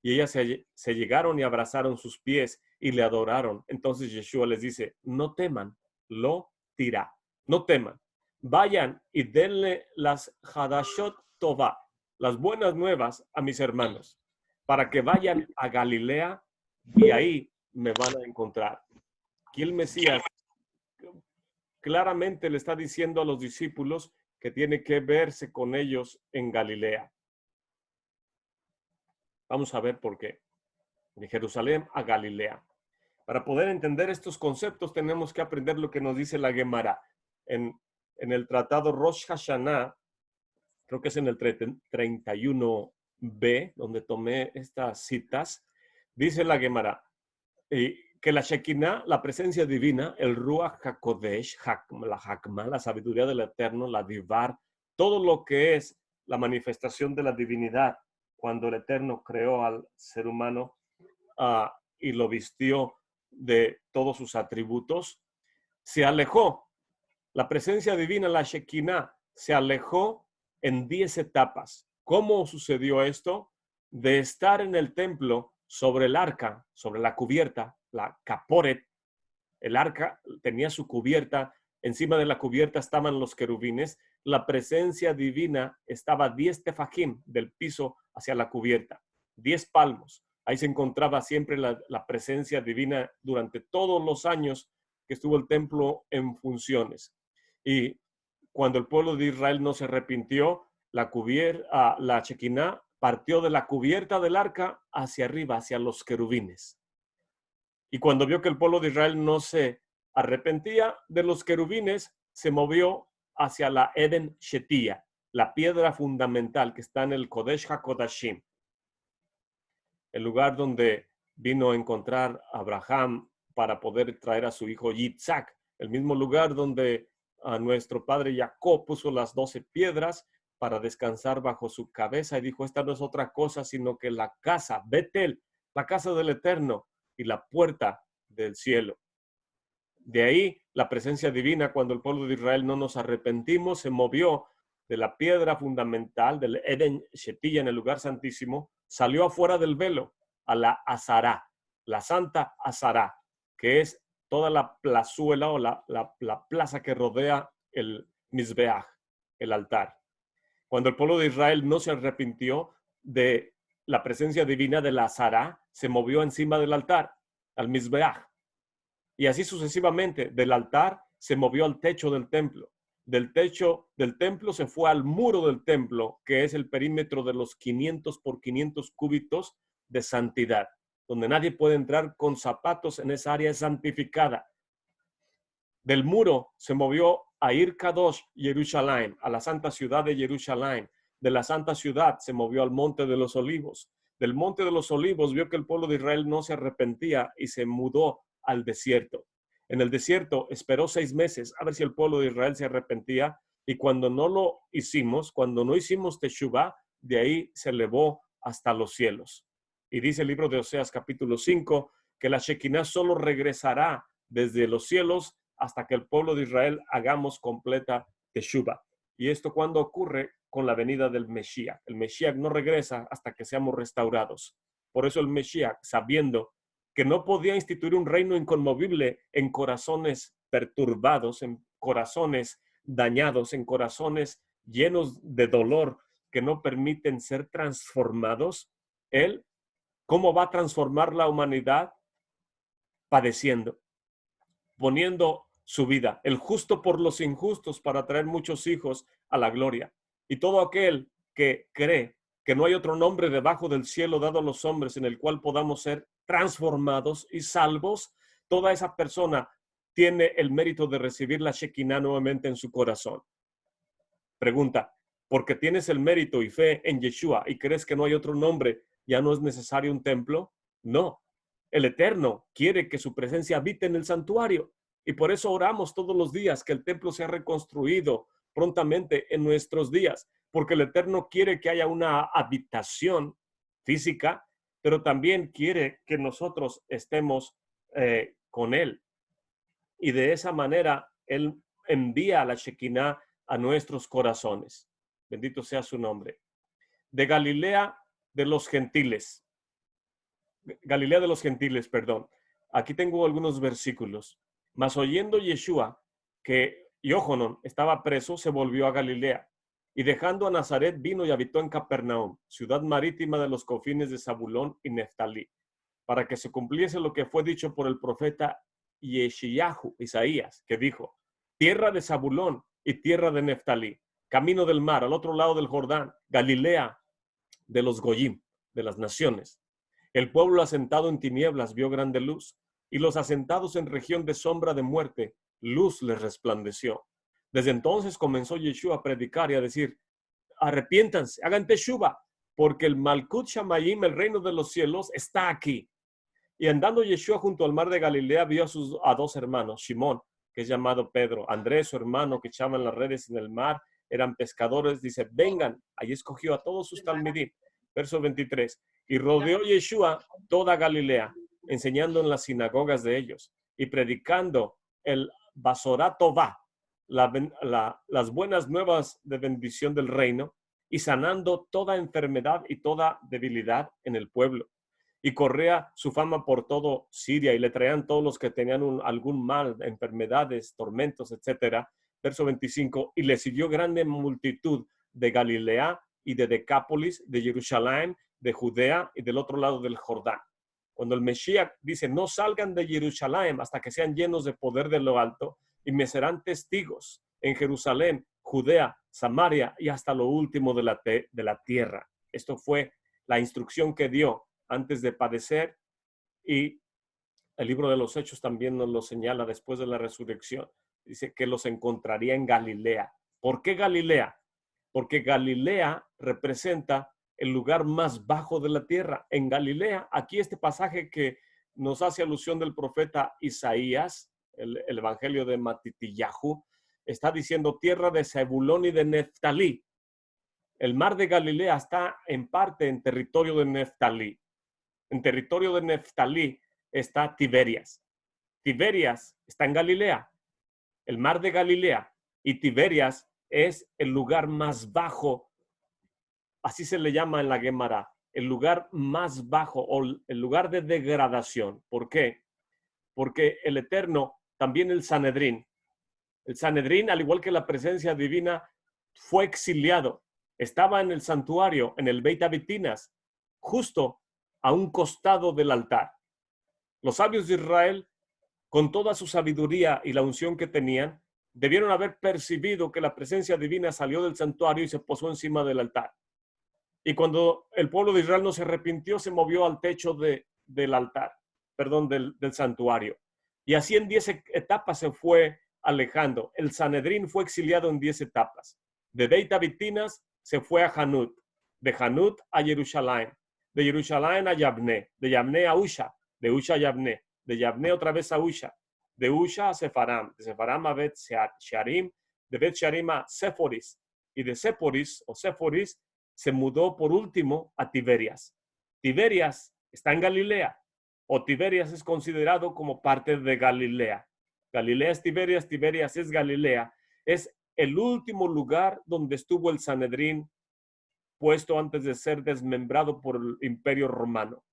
Y ellas se llegaron y abrazaron sus pies y le adoraron. Entonces Yeshua les dice, no teman, lo dirá, no teman. Vayan y denle las Hadashot Tová, las buenas nuevas a mis hermanos, para que vayan a Galilea y ahí me van a encontrar. Aquí el Mesías claramente le está diciendo a los discípulos que tiene que verse con ellos en Galilea. Vamos a ver por qué. De Jerusalén a Galilea. Para poder entender estos conceptos tenemos que aprender lo que nos dice la Gemara. En el tratado Rosh Hashanah, creo que es en el 31b, donde tomé estas citas, dice la Gemara que la Shekinah, la presencia divina, el Ruach HaKodesh, la Hakma, la sabiduría del Eterno, la Divar, todo lo que es la manifestación de la divinidad, cuando el Eterno creó al ser humano y lo vistió de todos sus atributos, se alejó. La presencia divina, la Shekinah, se alejó en 10 etapas. ¿Cómo sucedió esto? De estar en el templo sobre el arca, sobre la cubierta, la caporet. El arca tenía su cubierta, encima de la cubierta estaban los querubines. La presencia divina estaba 10 tefajim del piso hacia la cubierta, 10 palmos. Ahí se encontraba siempre la presencia divina durante todos los años que estuvo el templo en funciones. Y cuando el pueblo de Israel no se arrepintió, la Shekinah partió de la cubierta del arca hacia arriba, hacia los querubines. Y cuando vio que el pueblo de Israel no se arrepentía de los querubines, se movió hacia la Eden Shetia, la piedra fundamental que está en el Kodesh HaKodashim, el lugar donde vino a encontrar Abraham para poder traer a su hijo Yitzhak, el mismo lugar donde a nuestro padre Jacob puso las 12 piedras para descansar bajo su cabeza y dijo, esta no es otra cosa sino que la casa, Betel, la casa del Eterno y la puerta del cielo. De ahí la presencia divina, cuando el pueblo de Israel no nos arrepentimos, se movió de la piedra fundamental del Eden Shetilla en el lugar santísimo, salió afuera del velo a la Azará, la Santa Azará, que es toda la plazuela o la plaza que rodea el Mizbeach, el altar. Cuando el pueblo de Israel no se arrepintió de la presencia divina de la Azará, se movió encima del altar, al Mizbeach. Y así sucesivamente, del altar se movió al techo del templo. Del techo del templo se fue al muro del templo, que es el perímetro de los 500 por 500 cúbitos de santidad, donde nadie puede entrar con zapatos en esa área santificada. Del muro se movió a Ir Kadosh, Jerusalén, a la santa ciudad de Jerusalén. De la santa ciudad se movió al monte de los olivos. Del monte de los olivos vio que el pueblo de Israel no se arrepentía y se mudó al desierto. En el desierto esperó 6 meses a ver si el pueblo de Israel se arrepentía, y cuando no lo hicimos, cuando no hicimos Teshuvá, de ahí se elevó hasta los cielos. Y dice el libro de Oseas capítulo 5 que la Shekinah solo regresará desde los cielos hasta que el pueblo de Israel hagamos completa Teshuvá. ¿Y esto cuándo ocurre? Con la venida del Mesías. El Mesías no regresa hasta que seamos restaurados. Por eso el Mesías, sabiendo que no podía instituir un reino inconmovible en corazones perturbados, en corazones dañados, en corazones llenos de dolor que no permiten ser transformados, él, ¿cómo va a transformar la humanidad? Padeciendo, poniendo su vida, el justo por los injustos, para traer muchos hijos a la gloria. Y todo aquel que cree que no hay otro nombre debajo del cielo dado a los hombres en el cual podamos ser transformados y salvos, toda esa persona tiene el mérito de recibir la Shekinah nuevamente en su corazón. Pregunta, ¿porque tienes el mérito y fe en Yeshua y crees que no hay otro nombre, ya no es necesario un templo? No. El Eterno quiere que su presencia habite en el santuario, y por eso oramos todos los días que el templo sea reconstruido prontamente en nuestros días, porque el Eterno quiere que haya una habitación física, pero también quiere que nosotros estemos con Él. Y de esa manera Él envía la Shekinah a nuestros corazones. Bendito sea su nombre. De Galilea de los gentiles. Galilea de los gentiles, perdón. Aquí tengo algunos versículos. Mas oyendo Yeshua que Yohanan estaba preso, se volvió a Galilea, y dejando a Nazaret vino y habitó en Capernaum, ciudad marítima de los confines de Zabulón y Neftalí, para que se cumpliese lo que fue dicho por el profeta Yeshayahu, Isaías, que dijo: tierra de Zabulón y tierra de Neftalí, camino del mar, al otro lado del Jordán, Galilea de los Goyim, de las naciones. El pueblo asentado en tinieblas vio grande luz, y los asentados en región de sombra de muerte, luz les resplandeció. Desde entonces comenzó Yeshua a predicar y a decir: arrepiéntanse, hagan teshuva, porque el Malkut Shamayim, el reino de los cielos, está aquí. Y andando Yeshua junto al mar de Galilea, vio a 2 hermanos, Simón, que es llamado Pedro, Andrés, su hermano, que echaban las redes en el mar, eran pescadores. Dice: vengan. Allí escogió a todos sus talmidim. Verso 23. Y rodeó Yeshua toda Galilea, enseñando en las sinagogas de ellos y predicando el Basorá Tová, las buenas nuevas de bendición del reino, y sanando toda enfermedad y toda debilidad en el pueblo. Y corría su fama por todo Siria, y le traían todos los que tenían algún mal, enfermedades, tormentos, etcétera. Verso 25. Y le siguió grande multitud de Galilea y de Decápolis, de Jerusalén, de Judea y del otro lado del Jordán. Cuando el Mesías dice: no salgan de Jerusalén hasta que sean llenos de poder de lo alto, y me serán testigos en Jerusalén, Judea, Samaria y hasta lo último de la tierra. Esto fue la instrucción que dio antes de padecer, y el libro de los Hechos también nos lo señala después de la resurrección. Dice que los encontraría en Galilea. ¿Por qué Galilea? Porque Galilea representa el lugar más bajo de la tierra. En Galilea, aquí este pasaje que nos hace alusión del profeta Isaías, el Evangelio de Matitillahu. Está diciendo tierra de Zebulón y de Neftalí. El mar de Galilea está en parte en territorio de Neftalí. En territorio de Neftalí está Tiberias. Tiberias está en Galilea, el mar de Galilea, y Tiberias es el lugar más bajo, así se le llama en la Gemara, el lugar más bajo o el lugar de degradación. ¿Por qué? Porque el Eterno, también el Sanedrín, al igual que la presencia divina, fue exiliado. Estaba en el santuario, en el Beit Abitinas, justo a un costado del altar. Los sabios de Israel, con toda su sabiduría y la unción que tenían, debieron haber percibido que la presencia divina salió del santuario y se posó encima del altar. Y cuando el pueblo de Israel no se arrepintió, se movió al techo del altar, del santuario. Y así en 10 etapas se fue alejando. El Sanedrín fue exiliado en 10 etapas. De Beit Abitinas se fue a Hanut, de Hanut a Jerusalén, de Jerusalén a Yabné, de Yabné a Usha, de Usha a Yabné, de Yabné otra vez a Usha, de Usha a Sefaram, de Sefaram a Bet Sharim, de Bet Sharim a Séforis, y de Séforis se mudó por último a Tiberias. Tiberias está en Galilea, o Tiberias es considerado como parte de Galilea. Galilea es Tiberias, Tiberias es Galilea. Es el último lugar donde estuvo el Sanedrín puesto antes de ser desmembrado por el Imperio Romano.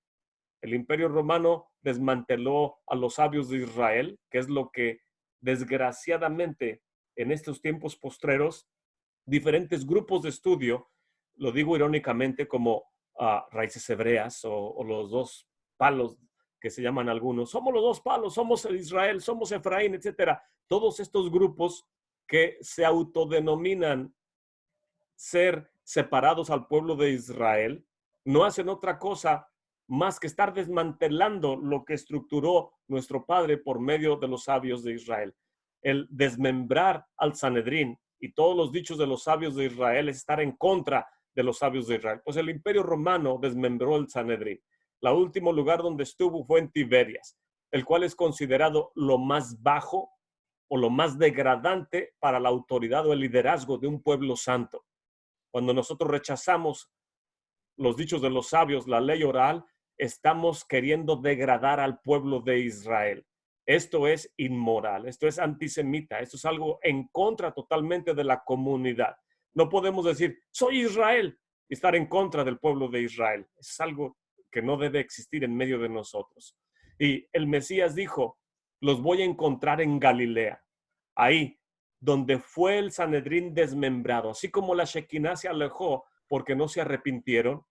El Imperio Romano desmanteló a los sabios de Israel, que es lo que desgraciadamente en estos tiempos postreros, diferentes grupos de estudio, lo digo irónicamente como raíces hebreas o los dos palos que se llaman algunos, somos los dos palos, somos Israel, somos Efraín, etcétera. Todos estos grupos que se autodenominan ser separados al pueblo de Israel, no hacen otra cosa más que estar desmantelando lo que estructuró nuestro Padre por medio de los sabios de Israel. El desmembrar al Sanedrín y todos los dichos de los sabios de Israel es estar en contra de los sabios de Israel. Pues el Imperio Romano desmembró el Sanedrín. El último lugar donde estuvo fue en Tiberias, el cual es considerado lo más bajo o lo más degradante para la autoridad o el liderazgo de un pueblo santo. Cuando nosotros rechazamos los dichos de los sabios, la ley oral, estamos queriendo degradar al pueblo de Israel. Esto es inmoral, esto es antisemita, esto es algo en contra totalmente de la comunidad. No podemos decir, soy Israel, y estar en contra del pueblo de Israel. Es algo que no debe existir en medio de nosotros. Y el Mesías dijo, los voy a encontrar en Galilea, ahí donde fue el Sanedrín desmembrado, así como la Shekinah se alejó porque no se arrepintieron,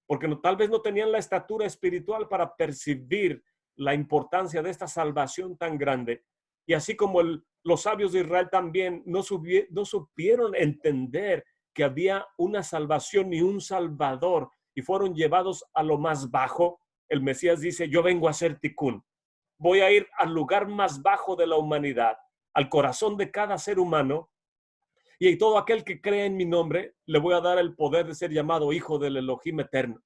porque tal vez no tenían la estatura espiritual para percibir la importancia de esta salvación tan grande. Y así como los sabios de Israel también no supieron entender que había una salvación y un salvador y fueron llevados a lo más bajo, el Mesías dice, yo vengo a ser Tikkun. Voy a ir al lugar más bajo de la humanidad, al corazón de cada ser humano, y todo aquel que cree en mi nombre, le voy a dar el poder de ser llamado hijo del Elohim eterno,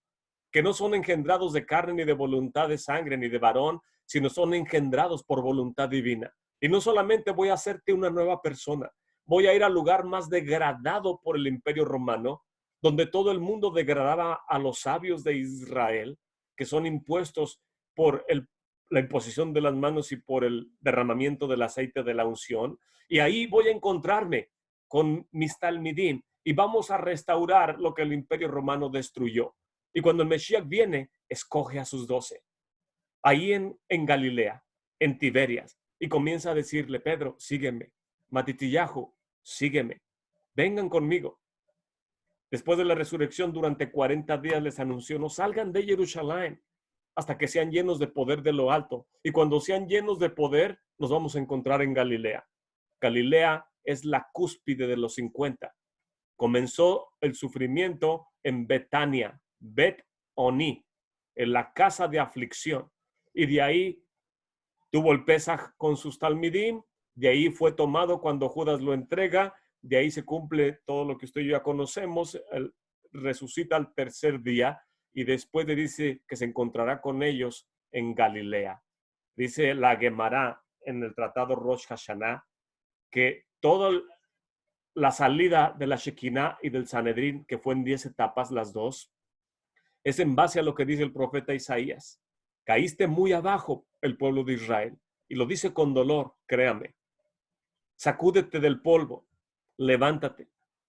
que no son engendrados de carne ni de voluntad de sangre ni de varón, sino son engendrados por voluntad divina. Y no solamente voy a hacerte una nueva persona, voy a ir al lugar más degradado por el Imperio Romano, donde todo el mundo degradaba a los sabios de Israel, que son impuestos por la imposición de las manos y por el derramamiento del aceite de la unción. Y ahí voy a encontrarme con mis talmidim y vamos a restaurar lo que el Imperio Romano destruyó. Y cuando el Mesías viene, escoge a sus 12. Ahí en Galilea, en Tiberias, y comienza a decirle, Pedro, sígueme. Matitillahu, sígueme. Vengan conmigo. Después de la resurrección, durante 40 días les anunció, no salgan de Jerusalén hasta que sean llenos de poder de lo alto. Y cuando sean llenos de poder, nos vamos a encontrar en Galilea. Galilea es la cúspide de los 50. Comenzó el sufrimiento en Betania, Bet-Oni, en la casa de aflicción. Y de ahí tuvo el Pesaj con sus talmidim, de ahí fue tomado cuando Judas lo entrega, de ahí se cumple todo lo que usted y yo ya conocemos, resucita al tercer día y después le dice que se encontrará con ellos en Galilea. Dice la Gemara en el tratado Rosh Hashanah que toda la salida de la Shekinah y del Sanedrín, que fue en 10 etapas las dos, es en base a lo que dice el profeta Isaías. Caíste muy abajo el pueblo de Israel. Y lo dice con dolor, créame. Sacúdete del polvo, levántate,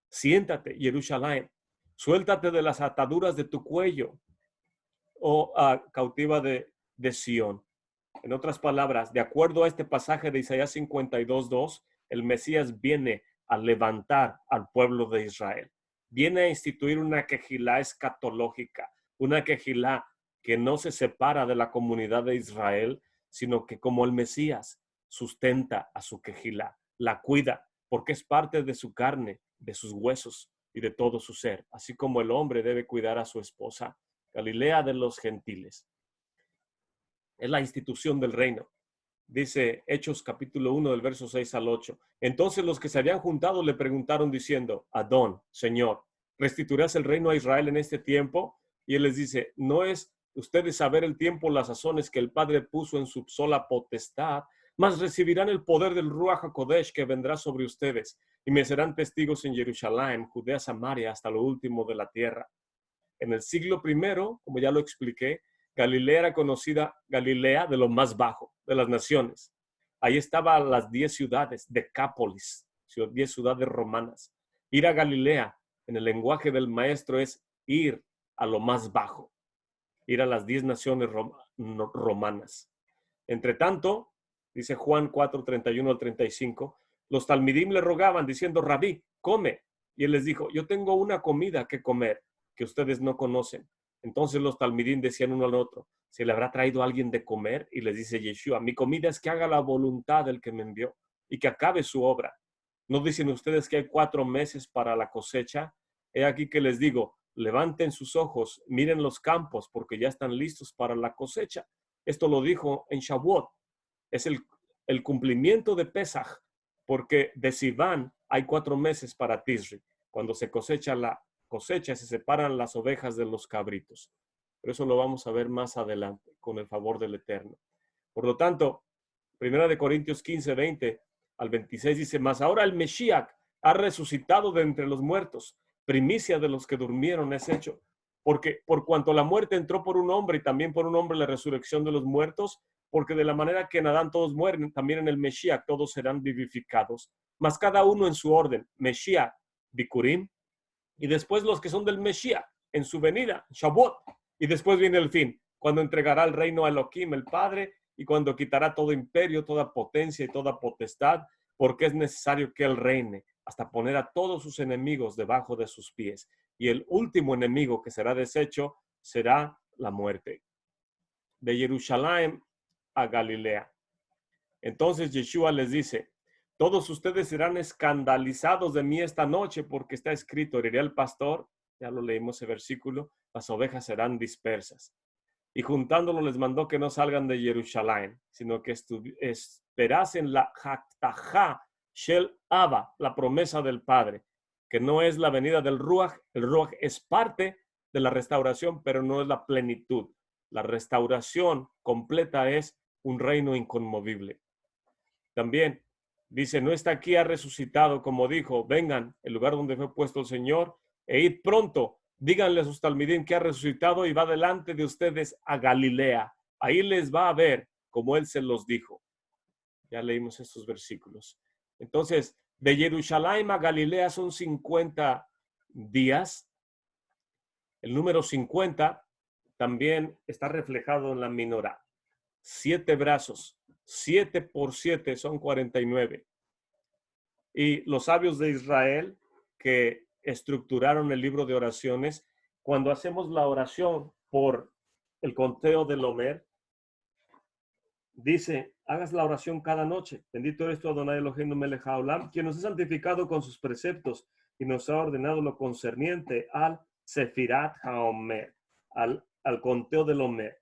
siéntate, Jerusalén. Suéltate de las ataduras de tu cuello, oh cautiva de Sión. En otras palabras, de acuerdo a este pasaje de Isaías 52:2, el Mesías viene a levantar al pueblo de Israel. Viene a instituir una quejilá escatológica, una quejilá que no se separa de la comunidad de Israel, sino que como el Mesías sustenta a su quejilá, la cuida, porque es parte de su carne, de sus huesos y de todo su ser, así como el hombre debe cuidar a su esposa. Galilea de los gentiles. Es la institución del reino. Dice Hechos capítulo 1 del verso 6 al 8. Entonces los que se habían juntado le preguntaron diciendo, Adón, Señor, ¿restituirás el reino a Israel en este tiempo? Y él les dice, no es ustedes saber el tiempo, las sazones que el Padre puso en su sola potestad, mas recibirán el poder del Ruach HaKodesh que vendrá sobre ustedes y me serán testigos en Jerusalén, Judea, Samaria, hasta lo último de la tierra. En el siglo primero, como ya lo expliqué, Galilea era conocida Galilea de lo más bajo, de las naciones. Ahí estaban las 10 ciudades, Decápolis, 10 ciudades romanas. Ir a Galilea, en el lenguaje del maestro, es ir a lo más bajo, ir a las 10 naciones romanas. Entre tanto, dice Juan 4:31 al 35, los talmidim le rogaban diciendo, Rabí, come. Y él les dijo, yo tengo una comida que comer que ustedes no conocen. Entonces los talmidim decían uno al otro, ¿se le habrá traído a alguien de comer? Y les dice Yeshua, mi comida es que haga la voluntad del que me envió y que acabe su obra. ¿No dicen ustedes que hay 4 meses para la cosecha? He aquí que les digo, levanten sus ojos, miren los campos, porque ya están listos para la cosecha. Esto lo dijo en Shavuot. Es el cumplimiento de Pesaj, porque de Sivan hay 4 meses para Tisri. Cuando se cosecha la cosecha, se separan las ovejas de los cabritos. Pero eso lo vamos a ver más adelante, con el favor del Eterno. Por lo tanto, 1 Corintios 15:20 al 26 dice, mas ahora el Mesías ha resucitado de entre los muertos, primicia de los que durmieron es hecho. Porque por cuanto la muerte entró por un hombre y también por un hombre la resurrección de los muertos, porque de la manera que en Adán todos mueren, también en el Mesías todos serán vivificados. Mas cada uno en su orden, Mesías, Bikurim, y después los que son del Mesías en su venida, Shavuot, y después viene el fin, cuando entregará el reino a Elohim, el Padre, y cuando quitará todo imperio, toda potencia y toda potestad, porque es necesario que él reine hasta poner a todos sus enemigos debajo de sus pies. Y el último enemigo que será deshecho será la muerte. De Jerusalén a Galilea. Entonces Yeshua les dice, todos ustedes serán escandalizados de mí esta noche porque está escrito, heriré al pastor, ya lo leímos ese versículo, las ovejas serán dispersas. Y juntándolo les mandó que no salgan de Jerusalén, sino que esperasen la Haktajá Shel Abba, la promesa del Padre, que no es la venida del Ruach. El Ruach es parte de la restauración, pero no es la plenitud. La restauración completa es un reino inconmovible. También dice, no está aquí, ha resucitado, como dijo, vengan, el lugar donde fue puesto el Señor, e id pronto, díganle a sus talmidim que ha resucitado y va delante de ustedes a Galilea. Ahí les va a ver como él se los dijo. Ya leímos estos versículos. Entonces, de Jerusalén a Galilea son 50 días. El número 50 también está reflejado en la menorá. 7 brazos. 7 por 7 son 49. Y los sabios de Israel que estructuraron el libro de oraciones, cuando hacemos la oración por el conteo del Omer, dice, hagas la oración cada noche. Bendito eres tú, Adonai Eloheinu melech haolam, quien nos ha santificado con sus preceptos y nos ha ordenado lo concerniente al Sefirat HaOmer, al conteo del Omer.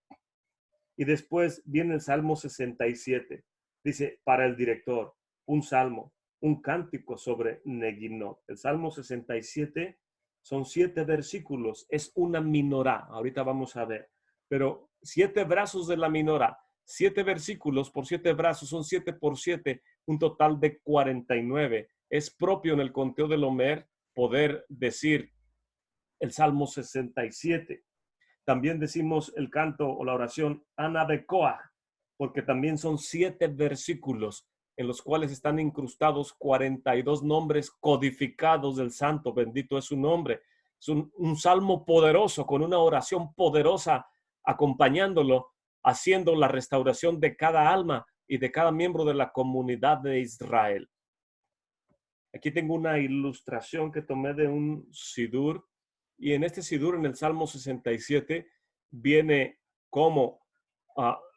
Y después viene el Salmo 67. Dice, para el director, un salmo, un cántico sobre Neginot. El Salmo 67 son 7 versículos. Es una menorá. Ahorita vamos a ver. Pero 7 brazos de la menorá. 7 versículos por 7 brazos son 7 por 7, un total de 49. Es propio en el conteo del Omer poder decir el Salmo 67. También decimos el canto o la oración Ana de Koach, porque también son 7 versículos en los cuales están incrustados 42 nombres codificados del Santo. Bendito es su nombre. Es un salmo poderoso, con una oración poderosa acompañándolo, haciendo la restauración de cada alma y de cada miembro de la comunidad de Israel. Aquí tengo una ilustración que tomé de un sidur, y en este sidur, en el Salmo 67, viene como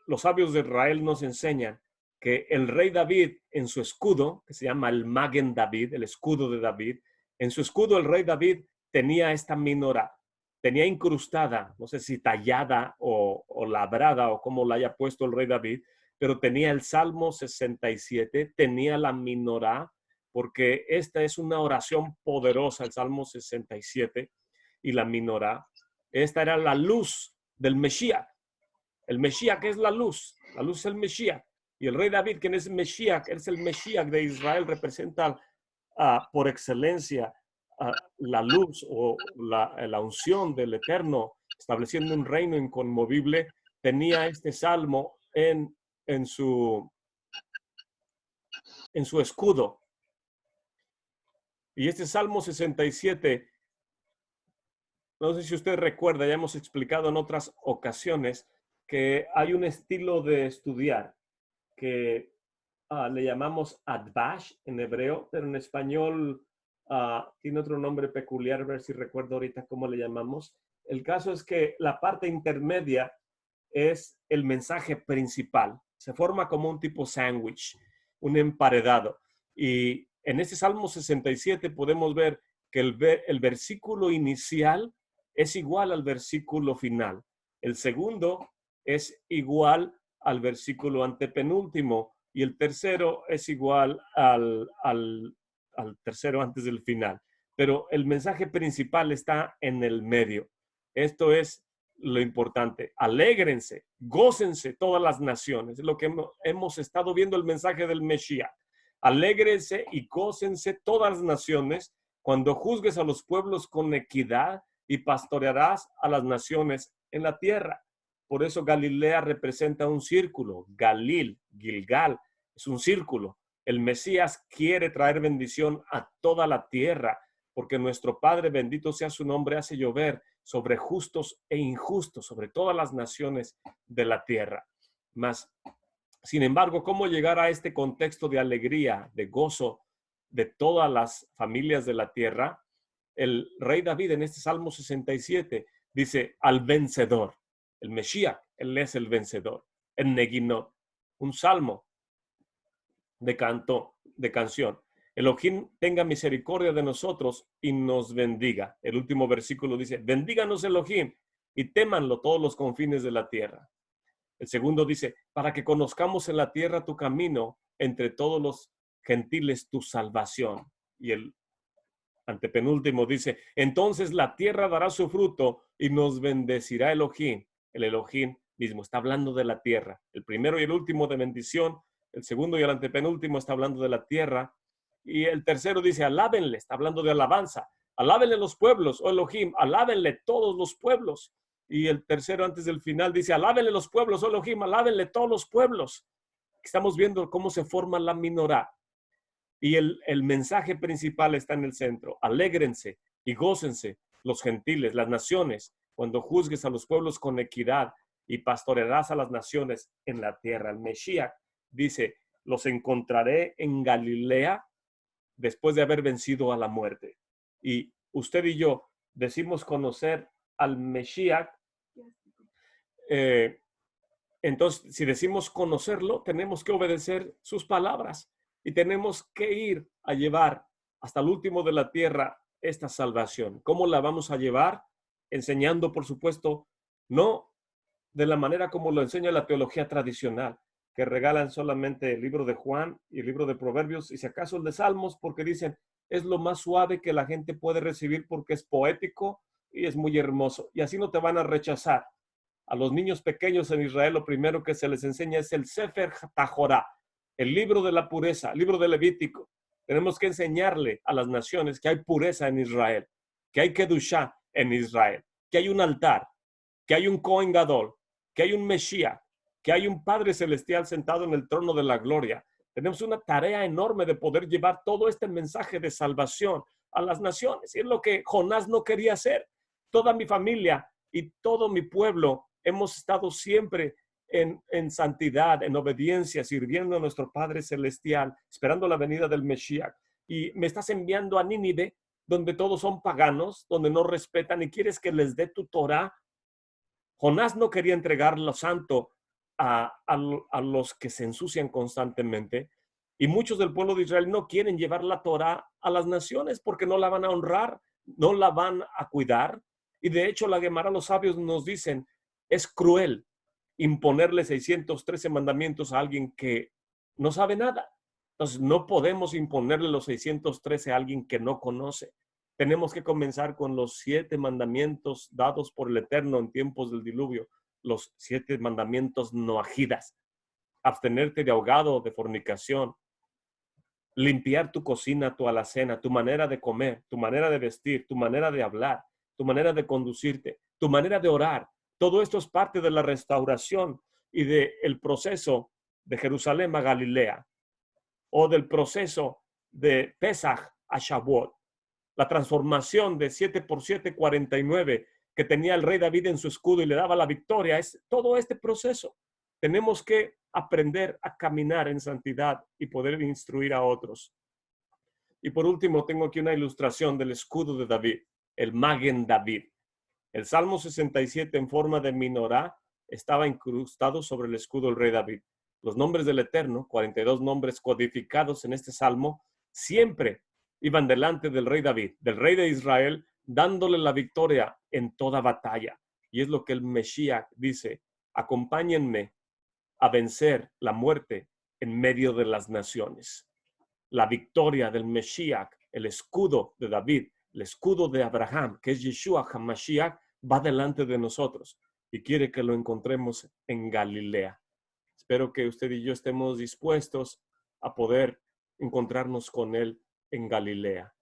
los sabios de Israel nos enseñan que el rey David, en su escudo, que se llama el Magen David, el escudo de David, en su escudo el rey David tenía esta menorá, tenía incrustada, no sé si tallada o labrada o cómo la haya puesto el rey David, pero tenía el Salmo 67, tenía la menorá, porque esta es una oración poderosa, el Salmo 67 y la menorá. Esta era la luz del Mesías. El Mesías, que es la luz es el Mesías. Y el rey David, que es el Mesías, es el Mesías de Israel, representa por excelencia la luz o la unción del Eterno, estableciendo un reino inconmovible. Tenía este salmo en su escudo. Y este Salmo 67, no sé si usted recuerda, ya hemos explicado en otras ocasiones que hay un estilo de estudiar que le llamamos Advash en hebreo, pero en español tiene otro nombre peculiar, a ver si recuerdo ahorita cómo le llamamos. El caso es que la parte intermedia es el mensaje principal. Se forma como un tipo sándwich, un emparedado. Y en este Salmo 67 podemos ver que el versículo inicial es igual al versículo final. El segundo es igual al versículo antepenúltimo y el tercero es igual al tercero antes del final. Pero el mensaje principal está en el medio. Esto es lo importante. Alégrense, gócense todas las naciones. Es lo que hemos estado viendo, el mensaje del Mesías. Alégrense y gócense todas las naciones cuando juzgues a los pueblos con equidad y pastorearás a las naciones en la tierra. Por eso Galilea representa un círculo. Gilgal, es un círculo. El Mesías quiere traer bendición a toda la tierra, porque nuestro Padre, bendito sea su nombre, hace llover sobre justos e injustos, sobre todas las naciones de la tierra. Mas, sin embargo, ¿cómo llegar a este contexto de alegría, de gozo de todas las familias de la tierra? El rey David en este Salmo 67 dice al vencedor, el Mesías, él es el vencedor, el Neginot, un salmo de canto, de canción. Elohim tenga misericordia de nosotros y nos bendiga. El último versículo dice, bendíganos Elohim y témanlo todos los confines de la tierra. El segundo dice, para que conozcamos en la tierra tu camino, entre todos los gentiles tu salvación. Y el antepenúltimo dice, entonces la tierra dará su fruto y nos bendecirá Elohim. El Elohim mismo está hablando de la tierra. El primero y el último de bendición, el segundo y el antepenúltimo está hablando de la tierra. Y el tercero dice, alábenle, está hablando de alabanza. Alábenle los pueblos, oh Elohim, alábenle todos los pueblos. Y el tercero antes del final dice, alábenle los pueblos, oh Elohim, alábenle todos los pueblos. Estamos viendo cómo se forma la menorá. Y el mensaje principal está en el centro. Alégrense y gócense los gentiles, las naciones, cuando juzgues a los pueblos con equidad y pastorearás a las naciones en la tierra. El Mesías dice, los encontraré en Galilea después de haber vencido a la muerte. Y usted y yo decimos conocer al Mesías. Entonces, si decimos conocerlo, tenemos que obedecer sus palabras y tenemos que ir a llevar hasta el último de la tierra esta salvación. ¿Cómo la vamos a llevar? Enseñando, por supuesto, no de la manera como lo enseña la teología tradicional, que regalan solamente el libro de Juan y el libro de Proverbios y si acaso el de Salmos, porque dicen es lo más suave que la gente puede recibir porque es poético y es muy hermoso. Y así no te van a rechazar. A los niños pequeños en Israel lo primero que se les enseña es el Sefer Tahorá, el libro de la pureza, el libro de Levítico. Tenemos que enseñarle a las naciones que hay pureza en Israel, que hay Kedushá en Israel, que hay un altar, que hay un Kohen Gadol, que hay un Mesías, que hay un Padre Celestial sentado en el trono de la gloria. Tenemos una tarea enorme de poder llevar todo este mensaje de salvación a las naciones. Y es lo que Jonás no quería hacer. Toda mi familia y todo mi pueblo hemos estado siempre en santidad, en obediencia, sirviendo a nuestro Padre Celestial, esperando la venida del Mesías. Y me estás enviando a Nínive, donde todos son paganos, donde no respetan, y quieres que les dé tu Torah. Jonás no quería entregar lo santo a los que se ensucian constantemente, y muchos del pueblo de Israel no quieren llevar la Torah a las naciones porque no la van a honrar, no la van a cuidar. Y de hecho la Gemara, los sabios nos dicen, es cruel imponerle 613 mandamientos a alguien que no sabe nada. Entonces no podemos imponerle los 613 a alguien que no conoce. Tenemos que comenzar con los 7 mandamientos dados por el Eterno en tiempos del diluvio, los 7 mandamientos noajidas: abstenerte de ahogado, de fornicación, limpiar tu cocina, tu alacena, tu manera de comer, tu manera de vestir, tu manera de hablar, tu manera de conducirte, tu manera de orar. Todo esto es parte de la restauración y del proceso de Jerusalén a Galilea, o del proceso de Pesach a Shavuot. La transformación de 7 por 7, 49, que tenía el rey David en su escudo y le daba la victoria, es todo este proceso. Tenemos que aprender a caminar en santidad y poder instruir a otros. Y por último, tengo aquí una ilustración del escudo de David, el Magen David. El Salmo 67 en forma de menorá estaba incrustado sobre el escudo del rey David. Los nombres del Eterno, 42 nombres codificados en este salmo, siempre iban delante del rey David, del rey de Israel, dándole la victoria en toda batalla. Y es lo que el Mesías dice: acompáñenme a vencer la muerte en medio de las naciones. La victoria del Mesías, el escudo de David, el escudo de Abraham, que es Yeshua HaMashiach, va delante de nosotros y quiere que lo encontremos en Galilea. Espero que usted y yo estemos dispuestos a poder encontrarnos con él en Galilea.